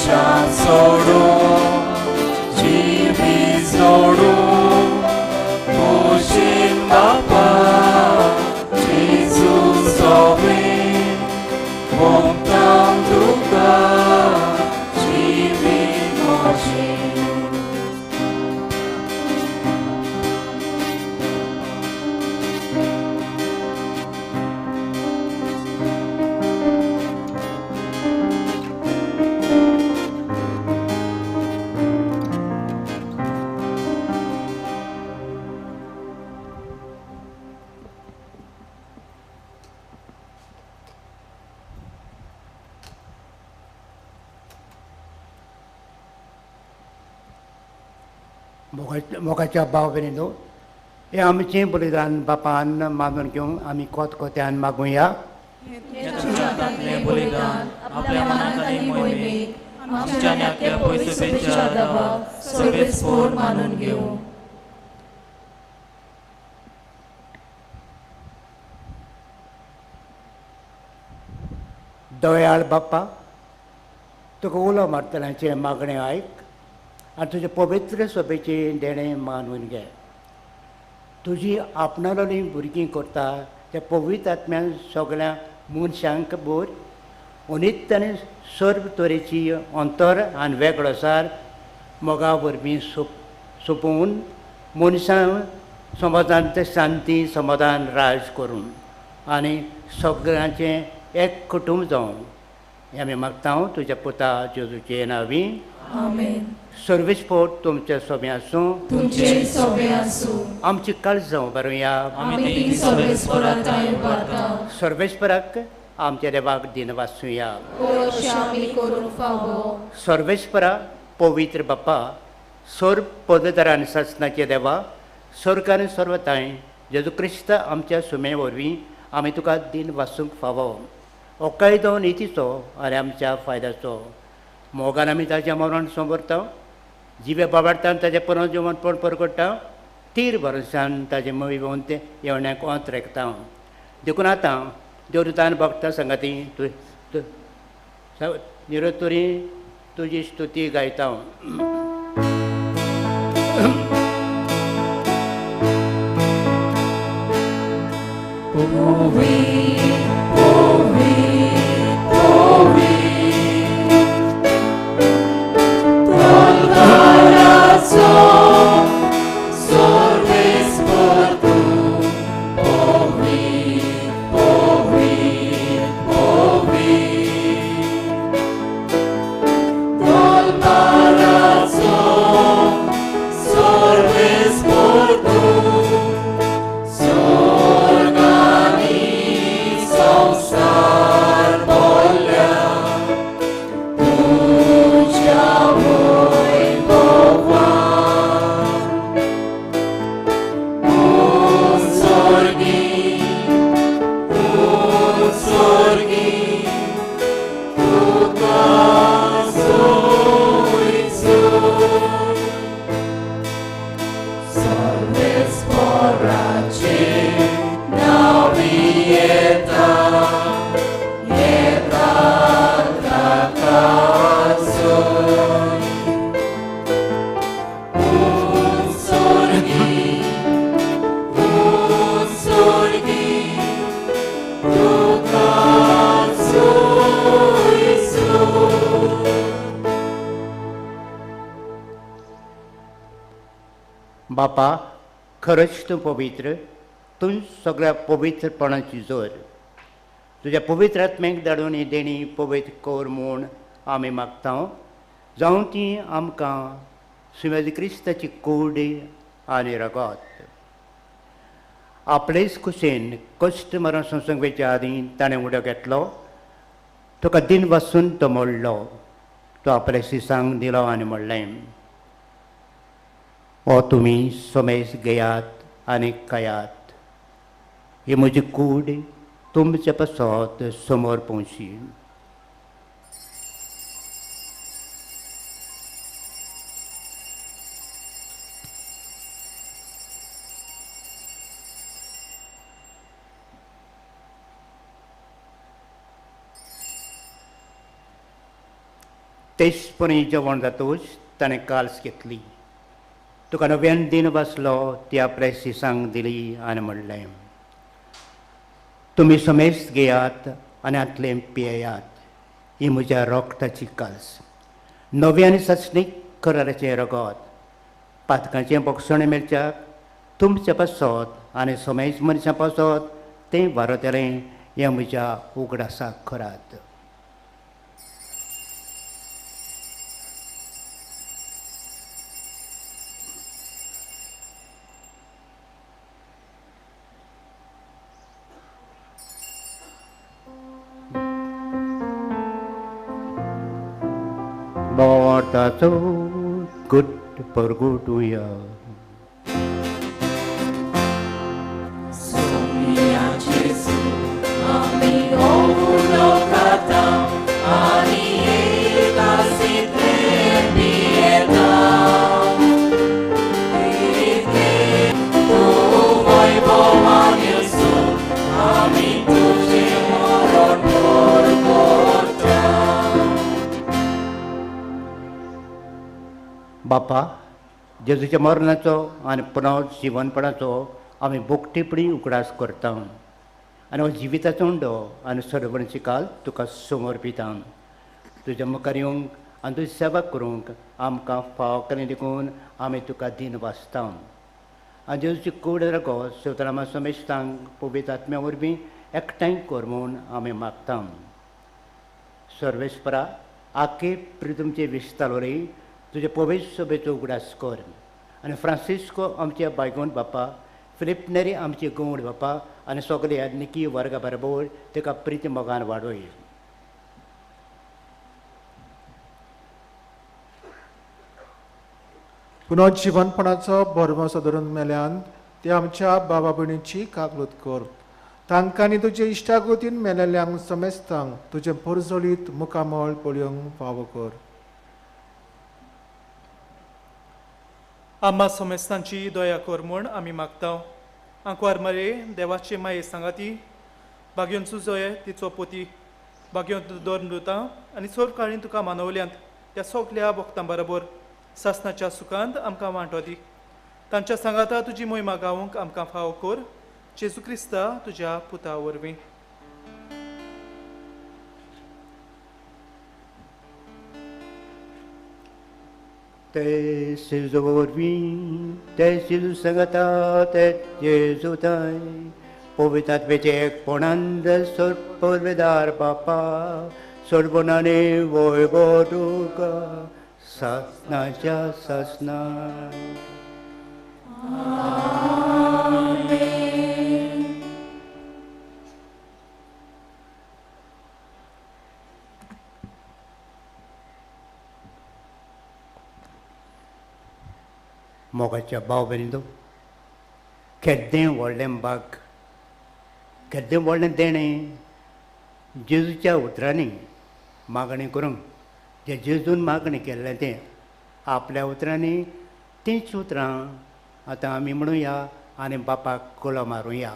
H: शांत सोडून जिवी जोडून मोशीन बापा जेजू सोबीन मोगतां तुका जिवी मोशीन
C: मोगाच्या भाव भयणीनो, हे आमचें बलिदान बापान मानून घेवन आमी कोतकोत्यान मागुया.
H: तुझ्या हातांतलें बलिदान आपल्या मनांत आनी मोहिमेक आमच्या नात्या पवित्र सभेच्या आदाराक सर्वेस्पोर मानून घेवं.
C: दयाळ बाप्पा, तुका उलो मारतनाचें मागणें आयक आनी तुजे पवित्र सभेचे देणें मानून घे. तुजी आपणालोली भुरगीं करता त्या पवित्र आत्म्यान सगळ्या मनशांक बोर उनीत आनी सर्व तरेची अंतर आनी वेगळोसार मोगा वरवीं सोंपोवन मनशां समाजांत शांती समाधान राज करून आनी सगळ्यांचें एक कुटुंब जावं हें आमी मागता तुज्या पुता जेजूचे नांवी.
H: आमेन.
C: सर्वेस्पोर तुमचे सोबे आसूं.
H: तुमचे सोबे आसूं.
C: आमची काळज जावं बरोया.
H: आमी सर्वेस्पोरांताय उबारता.
C: सर्वेस्पराक आमच्या देवाक दिन वाचुया.
H: आमी करूंक फावो.
C: सर्वेस्परा पवित्र बाप्पा, सर्व पददारान सासनाचे देवा, स्वर्गान सर्वताय जेजू क्रिस्त आमच्या सुमे वरवीं आमी तुका दिन वाचूंक फावो. हो कायदो नितीचो आनी आमच्या फायद्याचो. मोगान आमी ताचें मरण समरता, जिवे बाबाडटा ताचें पुनर्जीवन पण परगडटा, तीर भरोसान ताचें मविवंत ते येवण्याक वंत रेखता. देखून आतां देवदूतान भक्ता संगाती निरतुरी तुजी स्तुती गायता. बापा, खरंच तूं पवित्र, तूं सगळ्या पवित्रपणाची जोर. तुज्या पवित्र आत्म्याक धाडून ही देणी पवित्र कोर म्हूण आमी मागता. जावं ती आमकां सुमेज क्रिस्ताची कूड आनी रगत. आपलेच कुशेन कश्ट मरण संसंगेच्या आदीं ताणें उडो घेतलो. तुका दिन वाचून तो मोडलो. तो आपल्या शिसांक दिलो आनी म्हणलें, हो तुमी सोमेस घेयात आनी खायात. ही म्हजी कूड तुमचे पासत समोर पोवची. तेजपणी जेवण जातूच ताणें काल्स घेतली. तुका नव्यान दिन बसलो ती आपल्या शिसांक दिली आनी म्हणलें, तुमी समेस्त घेयात आनी आतलें पियेयात. ही म्हज्या रोगताची काल्स. नव्यान सचनीक कराराचें रगत. पातकांचें बोगसण मेलच्याक तुमचें पासत आनी समेस्त मनशां पासत तें वारतलें हें म्हज्या उगडासाक करात. Mortato good pergutuya.
H: Somnia Jesu, ami ouro kata, ani eka sitre pieta. Ike tu moi boman Yesu, ami tuje moron porkota.
C: बापा, जेजूच्या मरणाचो आनी पुनव जिवनपणाचो आमी बोगटेपणी उगडास करता आनी हो जिविताचो उंडो आनी सर्वणची काल तुका समर्पिता. तुज्या मुखार येवंक आनी तुजी सेवा करूंक आमकां फाव करून देखून आमी तुका दिन वाचता. आनी जेजूची कूड रगो शिवतरामा समेस्तांक पवित्र आत्म्या वरवीं एकठांय कर म्हूण आमी मागता. सर्वेस्परा आखे प्रितुमचे विस्तालोरी तुजे पवित्र सभेचो उगडास कर आनी फ्रांसिस्को आमच्या बायगोंड बापा, फिलिप नेरी आमचे गौड बापा आनी सगळे याज्ञिकी वर्गा बरोबर ताका प्रिती मोगान वाडोय.
F: पुनर्जीवनपणाचो बरमो सदरून मेल्यान ते आमच्या बाबा भयणीची कागलूत कर. तांकां आनी तुजे इश्टागोतीन मेलेल्यांक समेस्तांक तुजे परजोळीत मुखामळ पळोवंक फावो कर.
I: आम्हा समेस्तांची दया कर म्हूण आमी मागता. आंकवार मरे देवाचे माये सांगाती, भाग्योन सुजोय तिचो पोती, भाग्योन दोन दुता आनी सोर काळीन तुका मानवल्यांत त्या सगळ्या भक्तां बरोबर सासणाच्या सुखांत आमकां वांटो दी. तांच्या सांगाता तुजी मोहिमा गावूंक आमकां फाव कर. जेजू क्रिस्ता तुज्या पुता वरवीं.
C: ते शिजू वरवीं ते शिजू सांगता ते जेजू ताय पवित्र आत्म्याचे एकपणांत सोड परवेदार बापा सोडबोनाने वैभव तुका सासणाच्या सासना. मोगाच्या भाव भयणींनो, केद्दें व्हडलें बाग, केद्दें व्हडलें देणें जेजूच्या उतरांनी मागणी करूंक, जें जेजून मागणी केल्लें तें आपल्या उतरांनी तींच उतरां आतां आमी म्हणुया आनी बापाक कोलो मारुया.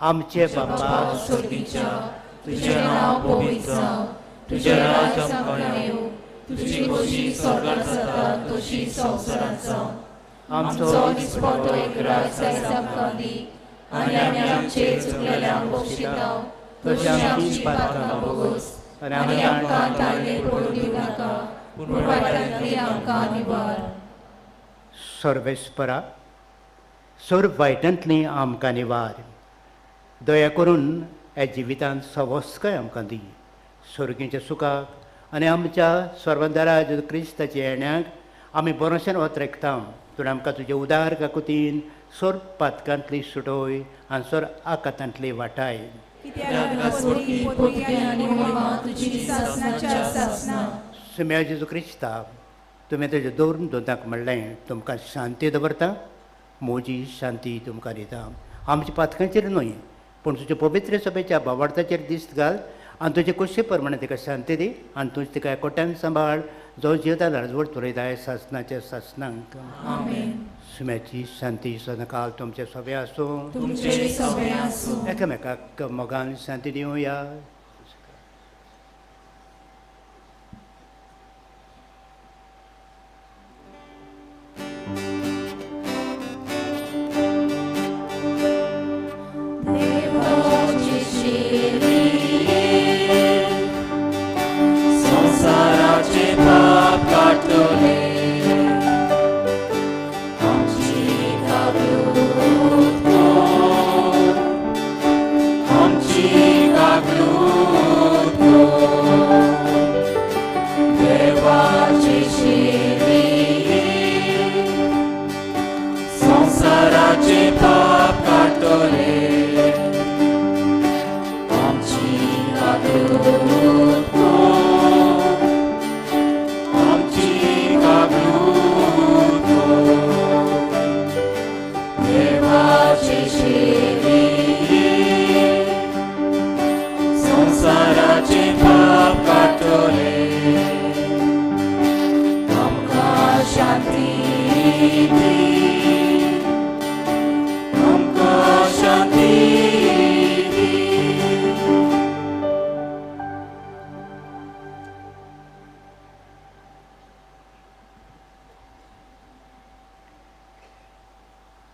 C: आमचे बापा
H: स्वर्गीच्या, तुजें नांव पवित्र जावं, तुजें राज आमकां येवं, तुजी खोशी स्वर्गांत जाता तशी संवसारांत जावं. आमचो दिसपटो एक रात आयज आमकां दी आनी आमी आमचेर चुकलेल्यांक बक्षितांव तशी आमची पातकां बोगोस आनी आमकां ताळये पडूं दिवं नाका पूण वायटांतली आमकां निवार.
C: सर्वेस्परा सोर वायटांतली आमकां निवार. दया करून ह्या जिवितांत सवस्काय आमकां दी. स्वर्गीच्या सुखाक आनी आमच्या सर्वंदारा जेजू क्रिस्ताच्या येण्याक आमी बरोशेन वतरेकता. तुण आमकां तुजे उदार काकुतीन सोर पातकांतली सुटोय आनी सोर आकातांतली वाटाय. सुम्या जेजू क्रिस्ता, तुवें तेजें दवरून दोताक म्हणलें तुमकां शांती दवरता, म्हजी शांती तुमकां दिता. आमच्या पातकांचेर न्हय पूण तुजे पवित्र सभेच्या भावार्थाचेर दिश्ट घाल आनी तुजे कुशी प्रमाणे तिका शांती दी आनी तुजें तिका एकवटान सांबाळ जो जिवता राजवट चलयताय सासणाच्या सासणांक. सुम्याची शांती सदांकाल तुमचे सभे आसूं. एकामेकाक मोगान शांती दिवया.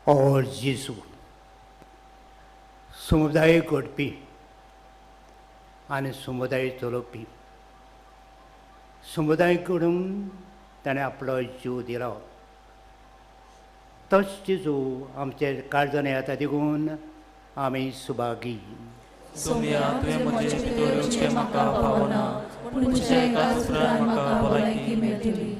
C: और जेजू समुदाय घडपी आनी समुदाय चलोवपी समुदाय घडून ताणें आपलो जीव दिलो तोच जेजू आमचे काळजान येता देखून आमी सुभागी
H: सोम्या तुवें म्हजें भितर येवचें म्हाका पावना पूण तुज्या एकाच पुराण म्हाका भलायकी मेळटली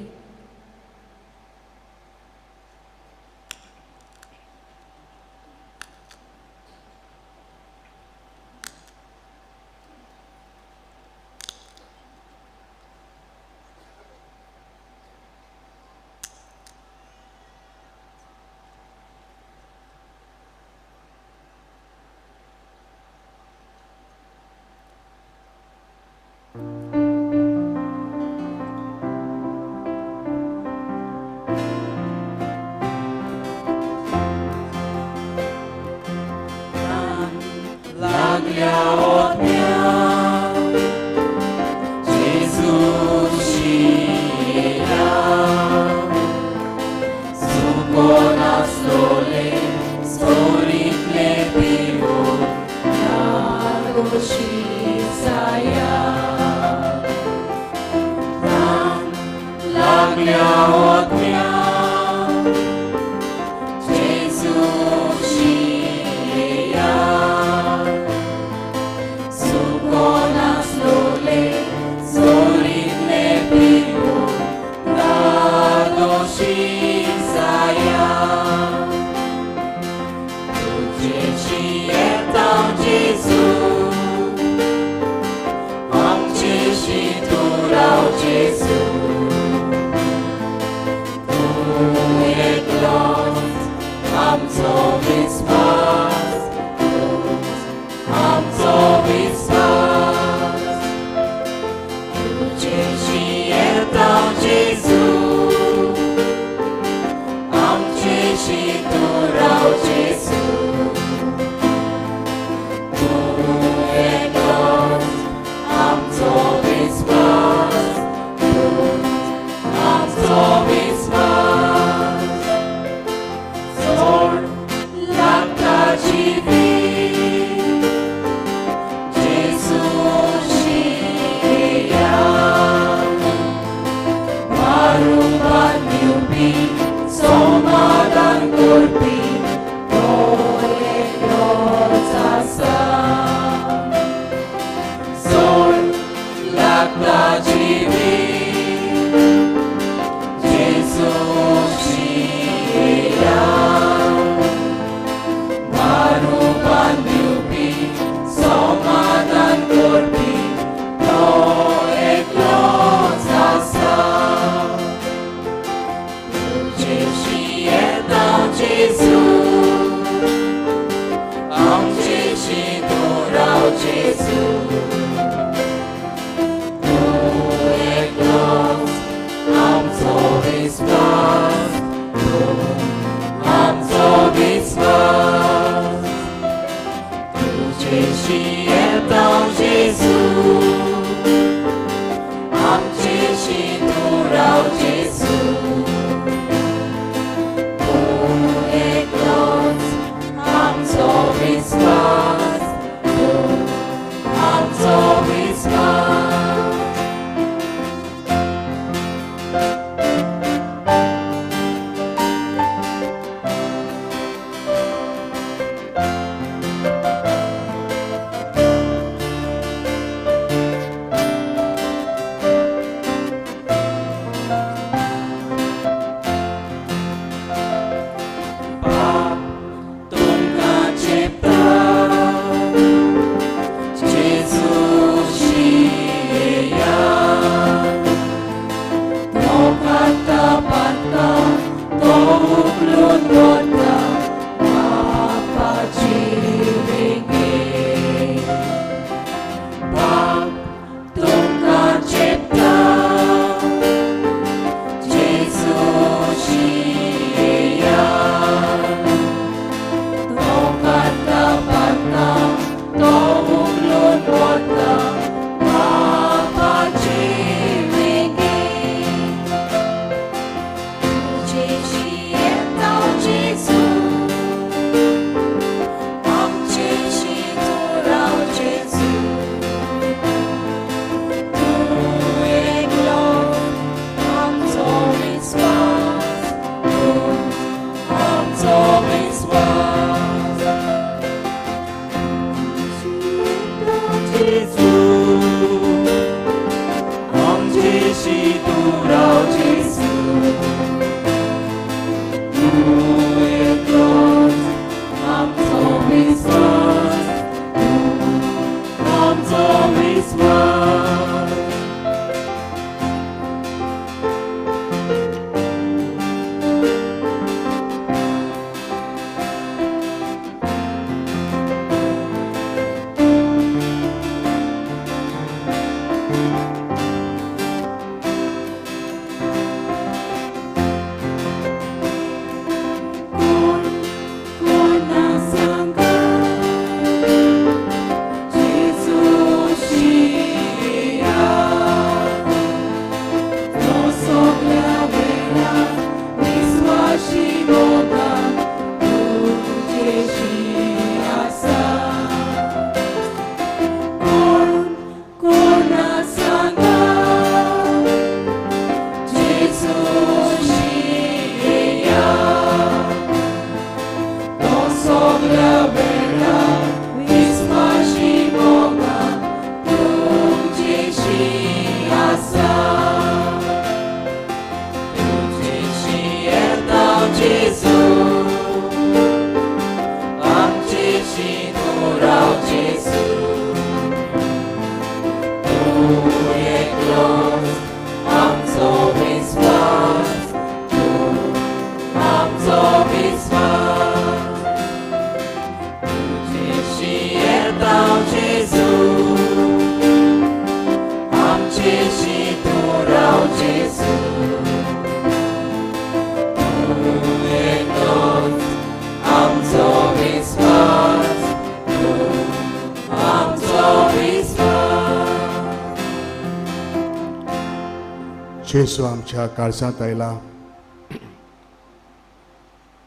J: जेजू आमच्या काळजांत आयला,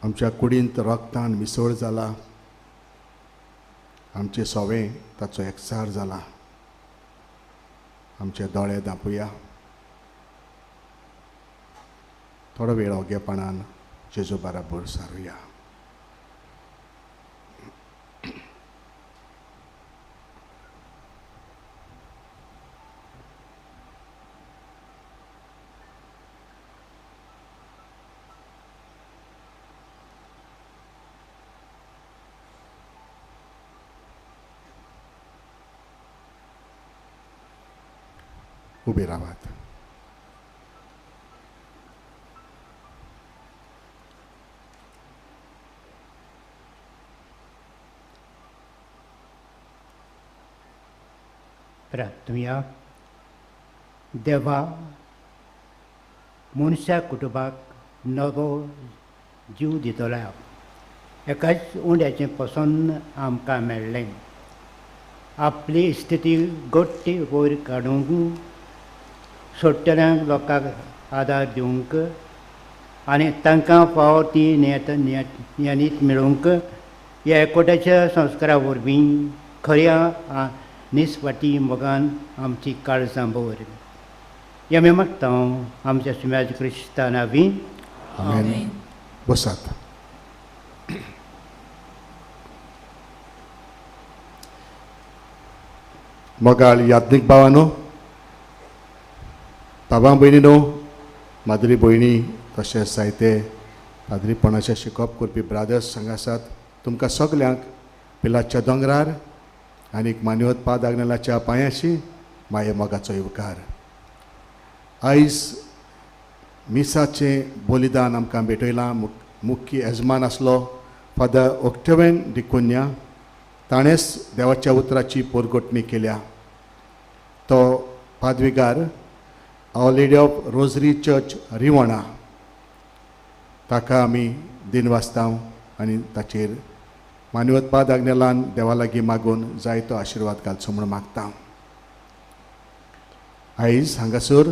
J: आमच्या कुडींत रक्तान मिसळ जाला, आमचे सोवे ताचो एकसार जाला. आमचे दोळे धांपुया. थोडो वेळ ओगेपणान जेजू बराबर सारुया. उबे रावात.
C: प्रार्थुया. देवा, मनशा कुटुंबाक नवो जीव दितलो. एकाच उंड्याचें पसंद आमकां मेळ्ळें. आपली स्थिती घट्ट वयर काडूंक, सोडटल्यांक लोकांक आदार दिवंक आनी तांकां फावो ती नेणीत मेळोवंक ह्या एकवटाच्या संस्कारा वरवीं खऱ्या निस्वार्थी मोगान आमची काळजां भर. ह्या आमी मागता आमच्या सुम्याच्या क्रिस्तां नांवी.
J: आमेन. बसात. मोगाळ याज्ञीक भावानो, बाबा भयणीनो, माद्री भयणी, तशेंच जायते पाद्रीपणाचें शिकोवप करपी ब्रादर्स हांगा आसात. तुमकां सगल्यांक पिलाच्या दोंगरार आनीक मानवत पाद आग्नेलाच्या पांयाशी माये मोगाचो उपकार. आयज मिसाचें बलिदान आमकां भेटयलां. मुख्य येजमान आसलो फादर ऑक्टेवियन डिकुन्या. ताणेंच देवाच्या उतराची पोरगोटणी केल्या. तो पाद्विगार आवर लेडी ऑफ रोजरी चर्च रिवोणा. ताका आमी दिनवासतांव आनी ताचेर मानवत पाद आग्नेलान देवा लागीं मागून जायतो आशिर्वाद घालचो म्हूण मागता. आयज हांगासर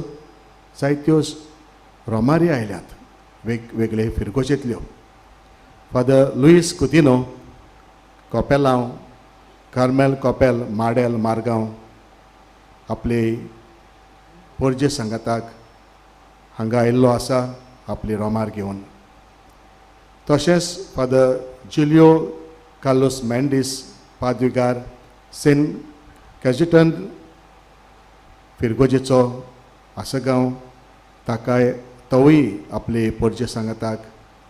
J: जायत्यो रोमारी आयल्यात, वेगवेगळे फिरगोजेंतल्यो. फादर लुईस कुतिनो, कोपेलांव, कार्मेल कोपेल, माडेल, मारगांव आपले पोरजे सांगाताक हांगा आयिल्लो आसा आपली रोमार घेवन. तशेंच फादर जुलियो कार्लोस मेंडीस, पाद्विगार, सेंट कॅजिटन फिरगोजेचो आसगांव, ताकाय तोवूय आपले पोरजे सांगाताक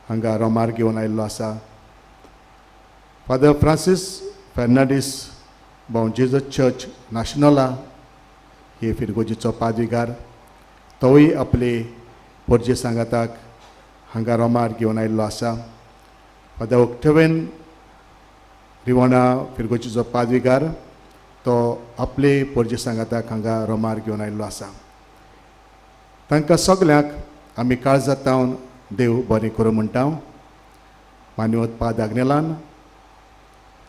J: हांगा रोमार घेवन आयिल्लो आसा. फादर फ्रांसीस फेर्नांडीस बाव जेजस चर्च नॅशनला हे फिरगोजेचो पाद्विगार, तोवूय आपले पोरजे सांगाताक हांगा रोमार घेवन आयिल्लो आसा. फादर ऑक्टेवियन रिवोणा फिरगोजेचो पाद्विगार, तो आपले पोरजे सांगाताक हांगा रोमार घेवन आयिल्लो आसा. तांकां सगल्यांक आमी काळजांतावन देव बरें करूं म्हणटा. मानवत पाद आग्नेलान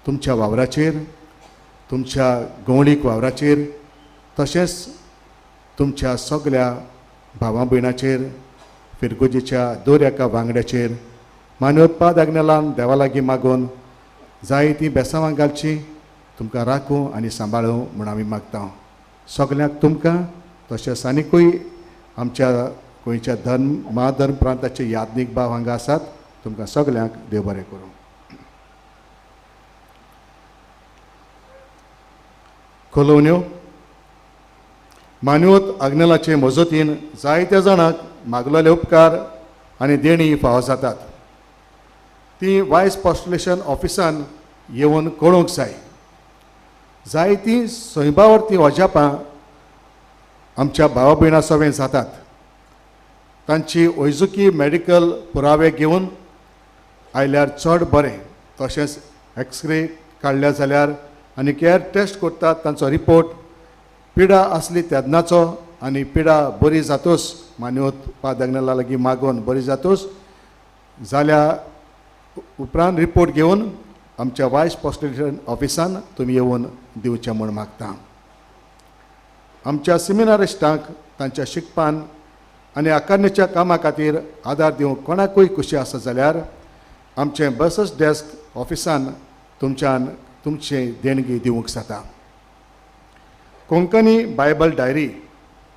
J: तुमच्या वावराचेर, तुमच्या गवळीक वावराचेर, तशेंच तुमच्या सगल्या भावां भयणाचेर, फिरगोजेच्या दर एका वांगड्याचेर मानवत पाद आग्नेलान देवा लागीं मागून जायतीं बेसांवां घालची, तुमकां राखूं आनी सांबाळूं म्हूण आमी मागता. सगल्यांक तुमकां तशेंच आनिकूय आमच्या गोंयच्या धर्म प्रांताचे याज्ञीक भाव हांगा आसात. तुमकां सगल्यांक देव बरें करूं. कोलोन्यो. मानवत आग्नेलाचे मजतीन जायत्या जाणांक मागलेले उपकार आनी देणी फावो जातात. ती वायस पोस्टुलेशन ऑफिसान येवन कळोवंक जाय. जायतीं सैबावरती ओजापां आमच्या भावा भयणां सवें जातात. तांची वैजकी मेडिकल पुरावे घेवन आयल्यार चड बरें. तशेंच एक्सरे काडल्या जाल्यार आनी केअर टेस्ट करतात, तांचो रिपोर्ट पिडा आसली तेदनाचो आनी पिडा बरी जातूच मानवत पाद आग्नेला लागीं मागून बरी जातूच जाल्या उपरांत रिपोर्ट घेवन आमच्या वायस पोस्टुलेशन ऑफिसान तुमी येवन दिवचें म्हूण मागता. आमच्या सेमिनारिस्टांक तांच्या शिकपान आनी आकारणीच्या कामा खातीर आदार दिवंक कोणाकूय खुशी आसा जाल्यार आमचें बसस डेस्क ऑफिसान तुमचे देणगी दिवंक जाता. कोंकणी बायबल डायरी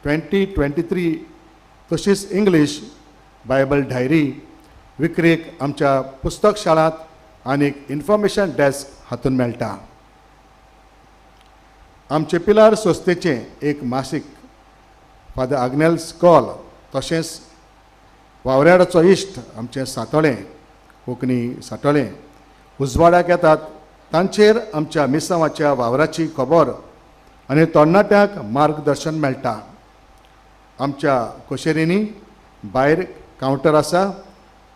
J: 2023 तशीच इंग्लीश बायबल डायरी विक्रेक आमच्या पुस्तक शाळांत आनी इन्फॉर्मेशन डेस्क हातूंत मेळटा. आमचे पिलार संस्थेचें एक मासीक फादर आग्नेल स्कॉल तशेंच वावऱ्याचो इश्ट आमचें सातोळें कोंकणी सातोळें उजवाड्याक येतात तांचेर आमच्या मिसांवाच्या वावराची खबर आनी तरणाट्यांक मार्गदर्शन मेळटा. आमच्या कोशेरींनी भायर कावंटर आसा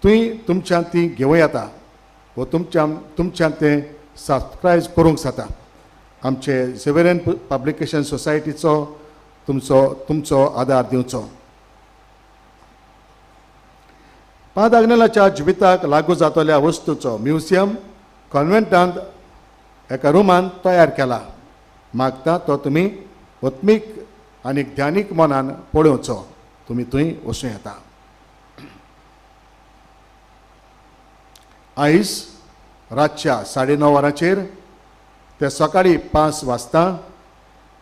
J: तुंय तुमच्यान ती घेवं येता व तुमच्यान तें सबस्क्रायब करूंक जाता. आमचे सिवेरियन पब्लिकेशन सोसायटीचो तुमचो आदार दिवचो. पाद आग्नेलाच्या जिविताक लागू जातल्या वस्तूचो म्युजियम कॉन्व्हेंटांत एका रुमान तयार केला. मागता तो तुमी ओत्मीक आनी ध्यानीक मनान पळोवचो. तुमी थंय वचूं येता. आयज रातच्या 9:30 वरांचेर ते सकाळी 5 वाजता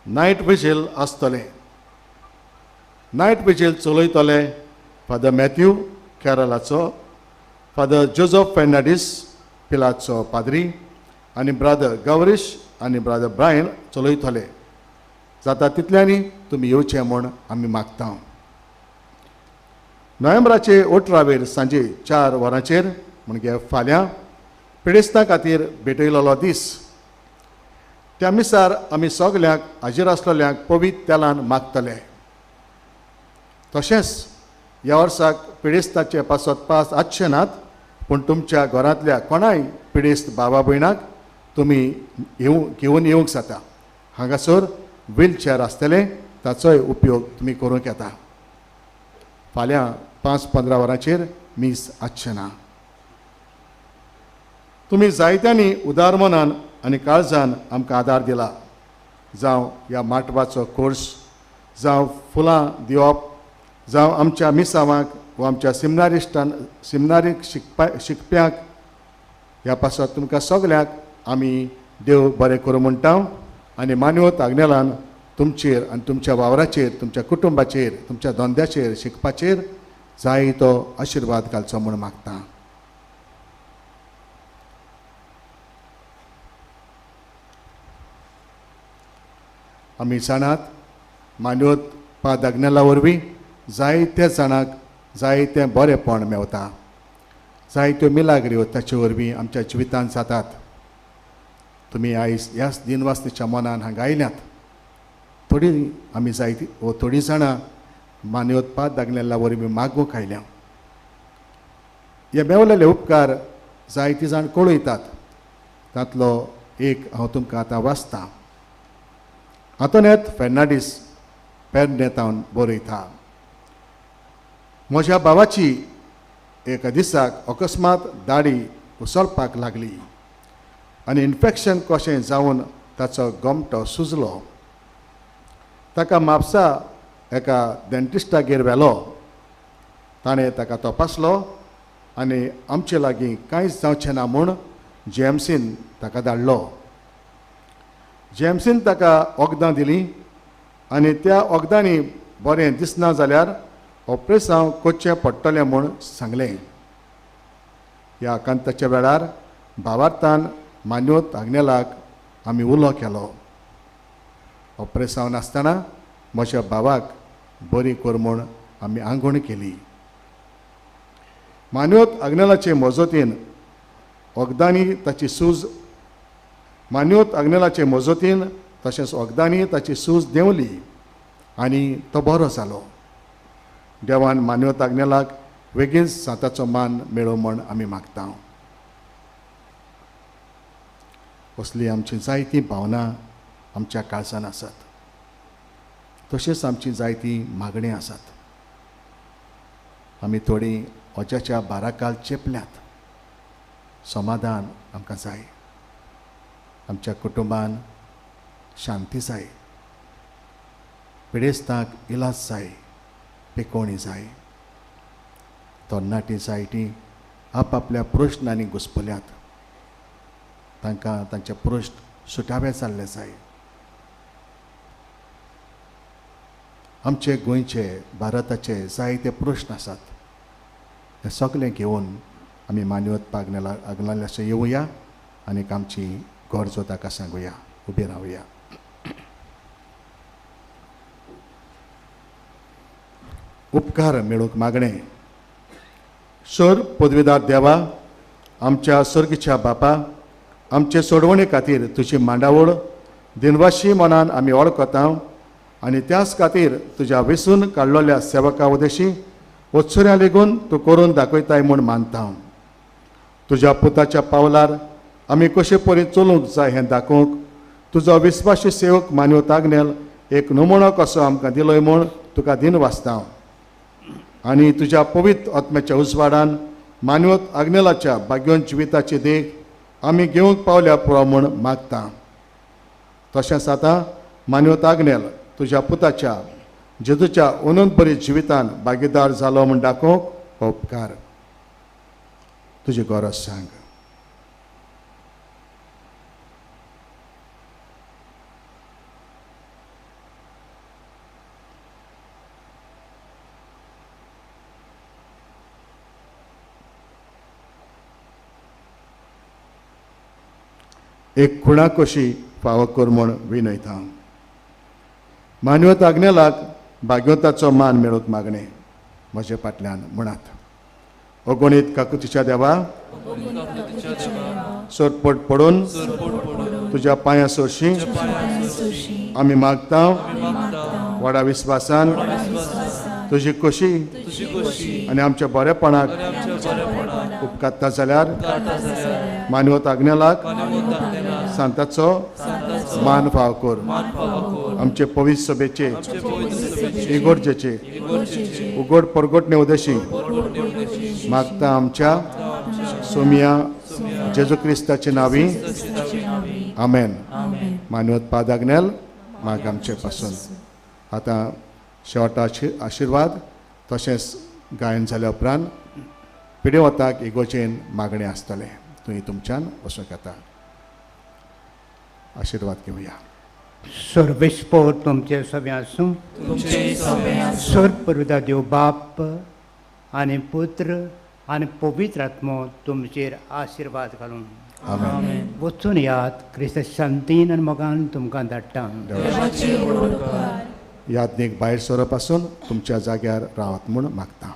J: नायट विजील आसतलें. नायट विजील चलयतले फादर मॅथ्यू केरलाचो, फादर जोझफ फेर्नांडीस पिलाचो पाद्री आनी ब्रादर गौरीश आनी ब्रादर ब्रायन चलयतले. जाता तितल्यांनी तुमी येवचें म्हूण आमी मागता. नोव्हेंबराचे 18 सांजे 4 वरांचेर म्हणजे फाल्यां पिडेस्तां खातीर भेटयलेलो दीस. त्या मिसार आमी सगल्यांक हाजीर आसलेल्यांक पवित्र तेलान मागतले. तशेंच ह्या वर्साक पिडेस्ताचे पासत पास आसचे नात, पूण तुमच्या घरांतल्या कोणाय पिडेस्त भावा भयणाक तुमी घेवन येवंक जाता. हांगासर व्हीलचॅर आसतले ताचोय उपयोग तुमी करूंक येता. फाल्यां 5:15 वरांचेर मीस आसचें ना. तुमी जायत्यांनी उदार मनान आनी काळजान आमकां आदार दिला. जावं ह्या माटवाचो कोर्स, जावं फुलां दिवप, जावं आमच्या मिसावांक वा आमच्या सिमनारीक शिकप्यांक ह्या पासत तुमकां सगल्यांक आमी देव बरें करूं म्हणटा. आनी मानवत आग्नेलान तुमचेर आनी तुमच्या वावराचेर, तुमच्या कुटुंबाचेर, तुमच्या धंद्याचेर, शिकपाचेर जायतो आशिर्वाद घालचो म्हूण मागता. आमी जाणात मानवत पाद आग्नेला वरवीं जायत्या जाणांक जायतें बरेंपण मेवता. जायत्यो मिलाग्र्यो ताचे वरवीं आमच्या जिवितांत जातात. तुमी आयज ह्याच दिनवासतेच्या मनान हांगा आयल्यात. थोडीं जाणां मानवत पाद आग्नेला वरवीं मागूंक आयल्या. हे मेवलेले उपकार जायतीं जाण कळयतात. तांतलो एक हांव तुमकां आतां वाचतां. आंतोनेत फेर्नांडीस पेरनेतावन बरयता. म्हज्या भावाची एका दिसाक अकस्मात दाढी उसळपाक लागली आनी इन्फेक्शन कशें जावन ताचो गोमटो सुजलो. ताका म्हापसा एका डेंटिस्टागेर व्हेलो. ताणें ताका तपासलो आनी आमचे लागीं कांयच जावचें ना म्हूण जेएमसीन ताका धाडलो. जेएमसीन ताका वखदां दिलीं आनी त्या वखदांनी बरें दिसना जाल्यार ऑपरेशन करचें पडटलें म्हूण सांगलें. ह्या आकांताच्या वेळार भावार्थान मानवत आग्नेलाक आमी उलो केलो. ऑपरेशन नासतना म्हज्या भावाक बरी कर म्हूण आमी आंगवण केली. मानवत आग्नेलाचे मजतीन वखदांनी ताची सूज तशेंच वखदांनी ताची सूज देंवली आनी तो बरो जालो. देवान मानवत आग्नेलाक बेगीन सांताचो मान मेळो म्हूण आमी मागता. असली आमची जायतीं भावना आमच्या काळजान आसात. तशेंच आमची जायतीं मागणी आसात. आमी थोडीं वज्याच्या बाराकाल चेपल्यात. समाधान आमकां जाय. आमच्या कुटुंबान शांती जाय. पिडेस्तांक इलाज जाय. पेकोवणी जाय. तरणाटी जायतीं आपआपल्या प्रश्नांनी घुस्पल्यात. तांकां तांचे प्रश्न सुटावे जाल्ले जाय. आमचे गोंयचे भारताचे जायते प्रश्न आसात. हे सगळे घेवन आमी मानवत आग्नेलाचे येवया आनीक आमची गरजो ताका सांगुया. उबे रावया. उपकार मेळूंक मागणे. सर पदवीदार देवा, आमच्या सर्गीच्या बापा, आमचे सोडवणे खातीर तुजी मांडावळ दिनवाशी मनान आमी वळखता आनी त्याच खातीर तुज्या विसून काडलेल्या सेवका उदेशी उत्सुऱ्या लेगून तूं करून दाखयताय म्हूण मानता. तुज्या पुताच्या पावलार आमी कशे परीन चलूंक जाय हें दाखोवंक तुजो विस्वासी सेवक मानवत आग्नेल एक नमुनो कसो आमकां दिलोय म्हूण तुका दिन वाचता. आनी तुज्या पवित्र आत्म्याच्या उजवाडान मानवत आग्नेलाच्या भाग्योन जिविताची देख आमी घेवंक पावल्या पुरो म्हूण मागता. तशेंच आतां मानवत आग्नेल तुज्या पुताच्या जेजूच्या अनंत बरी जिवितान भागीदार जालो म्हूण दाखोवंक उपकार. तुजी गरज सांग. एक खुणा कशी फावो कर म्हूण विनयता. मानवत आग्नेलाक भाग्यवंताचो मान मेळूंक मागणे. म्हजे फाटल्यान म्हणात. अगणीत काकुतीच्या देवा, सोडपट पडून तुज्या पांयां सरशी आमी मागता. व्हडा विस्वासान तुजी कशी आनी आमच्या बरेपणाक उपकारता जाल्यार मानवत आग्नेलाक सांताचो मान फाव कर. आमचे पवित्र सभेचे इगोर्जेचे उगड परगटणे उदेशी मागता आमच्या सोमिया जेजू क्रिस्ताचे नावी. आमेन. मानवत पाद आग्नेल माग आमचे पासून. आतां शेवटा आशिर्वाद तशेंच गायन जाल्या उपरांत पिडे वताक इगोचेन मागणें आसतलें. तुवें तुमच्यान वचूंक येता. आशिर्वाद घेवया.
C: सर्वेस्पोर तुमचे सगळे आसूं. सर पवित्र देव बाप आनी पुत्र आनी पवित्र आत्मो तुमचेर आशिर्वाद घालूं.
J: आमेन.
C: वचून यात क्रिस्त शांतीन आनी मोगान तुमकां धाडटा.
J: याज्ञेक भायर सरप आसून तुमच्या जाग्यार रावत म्हूण मागता.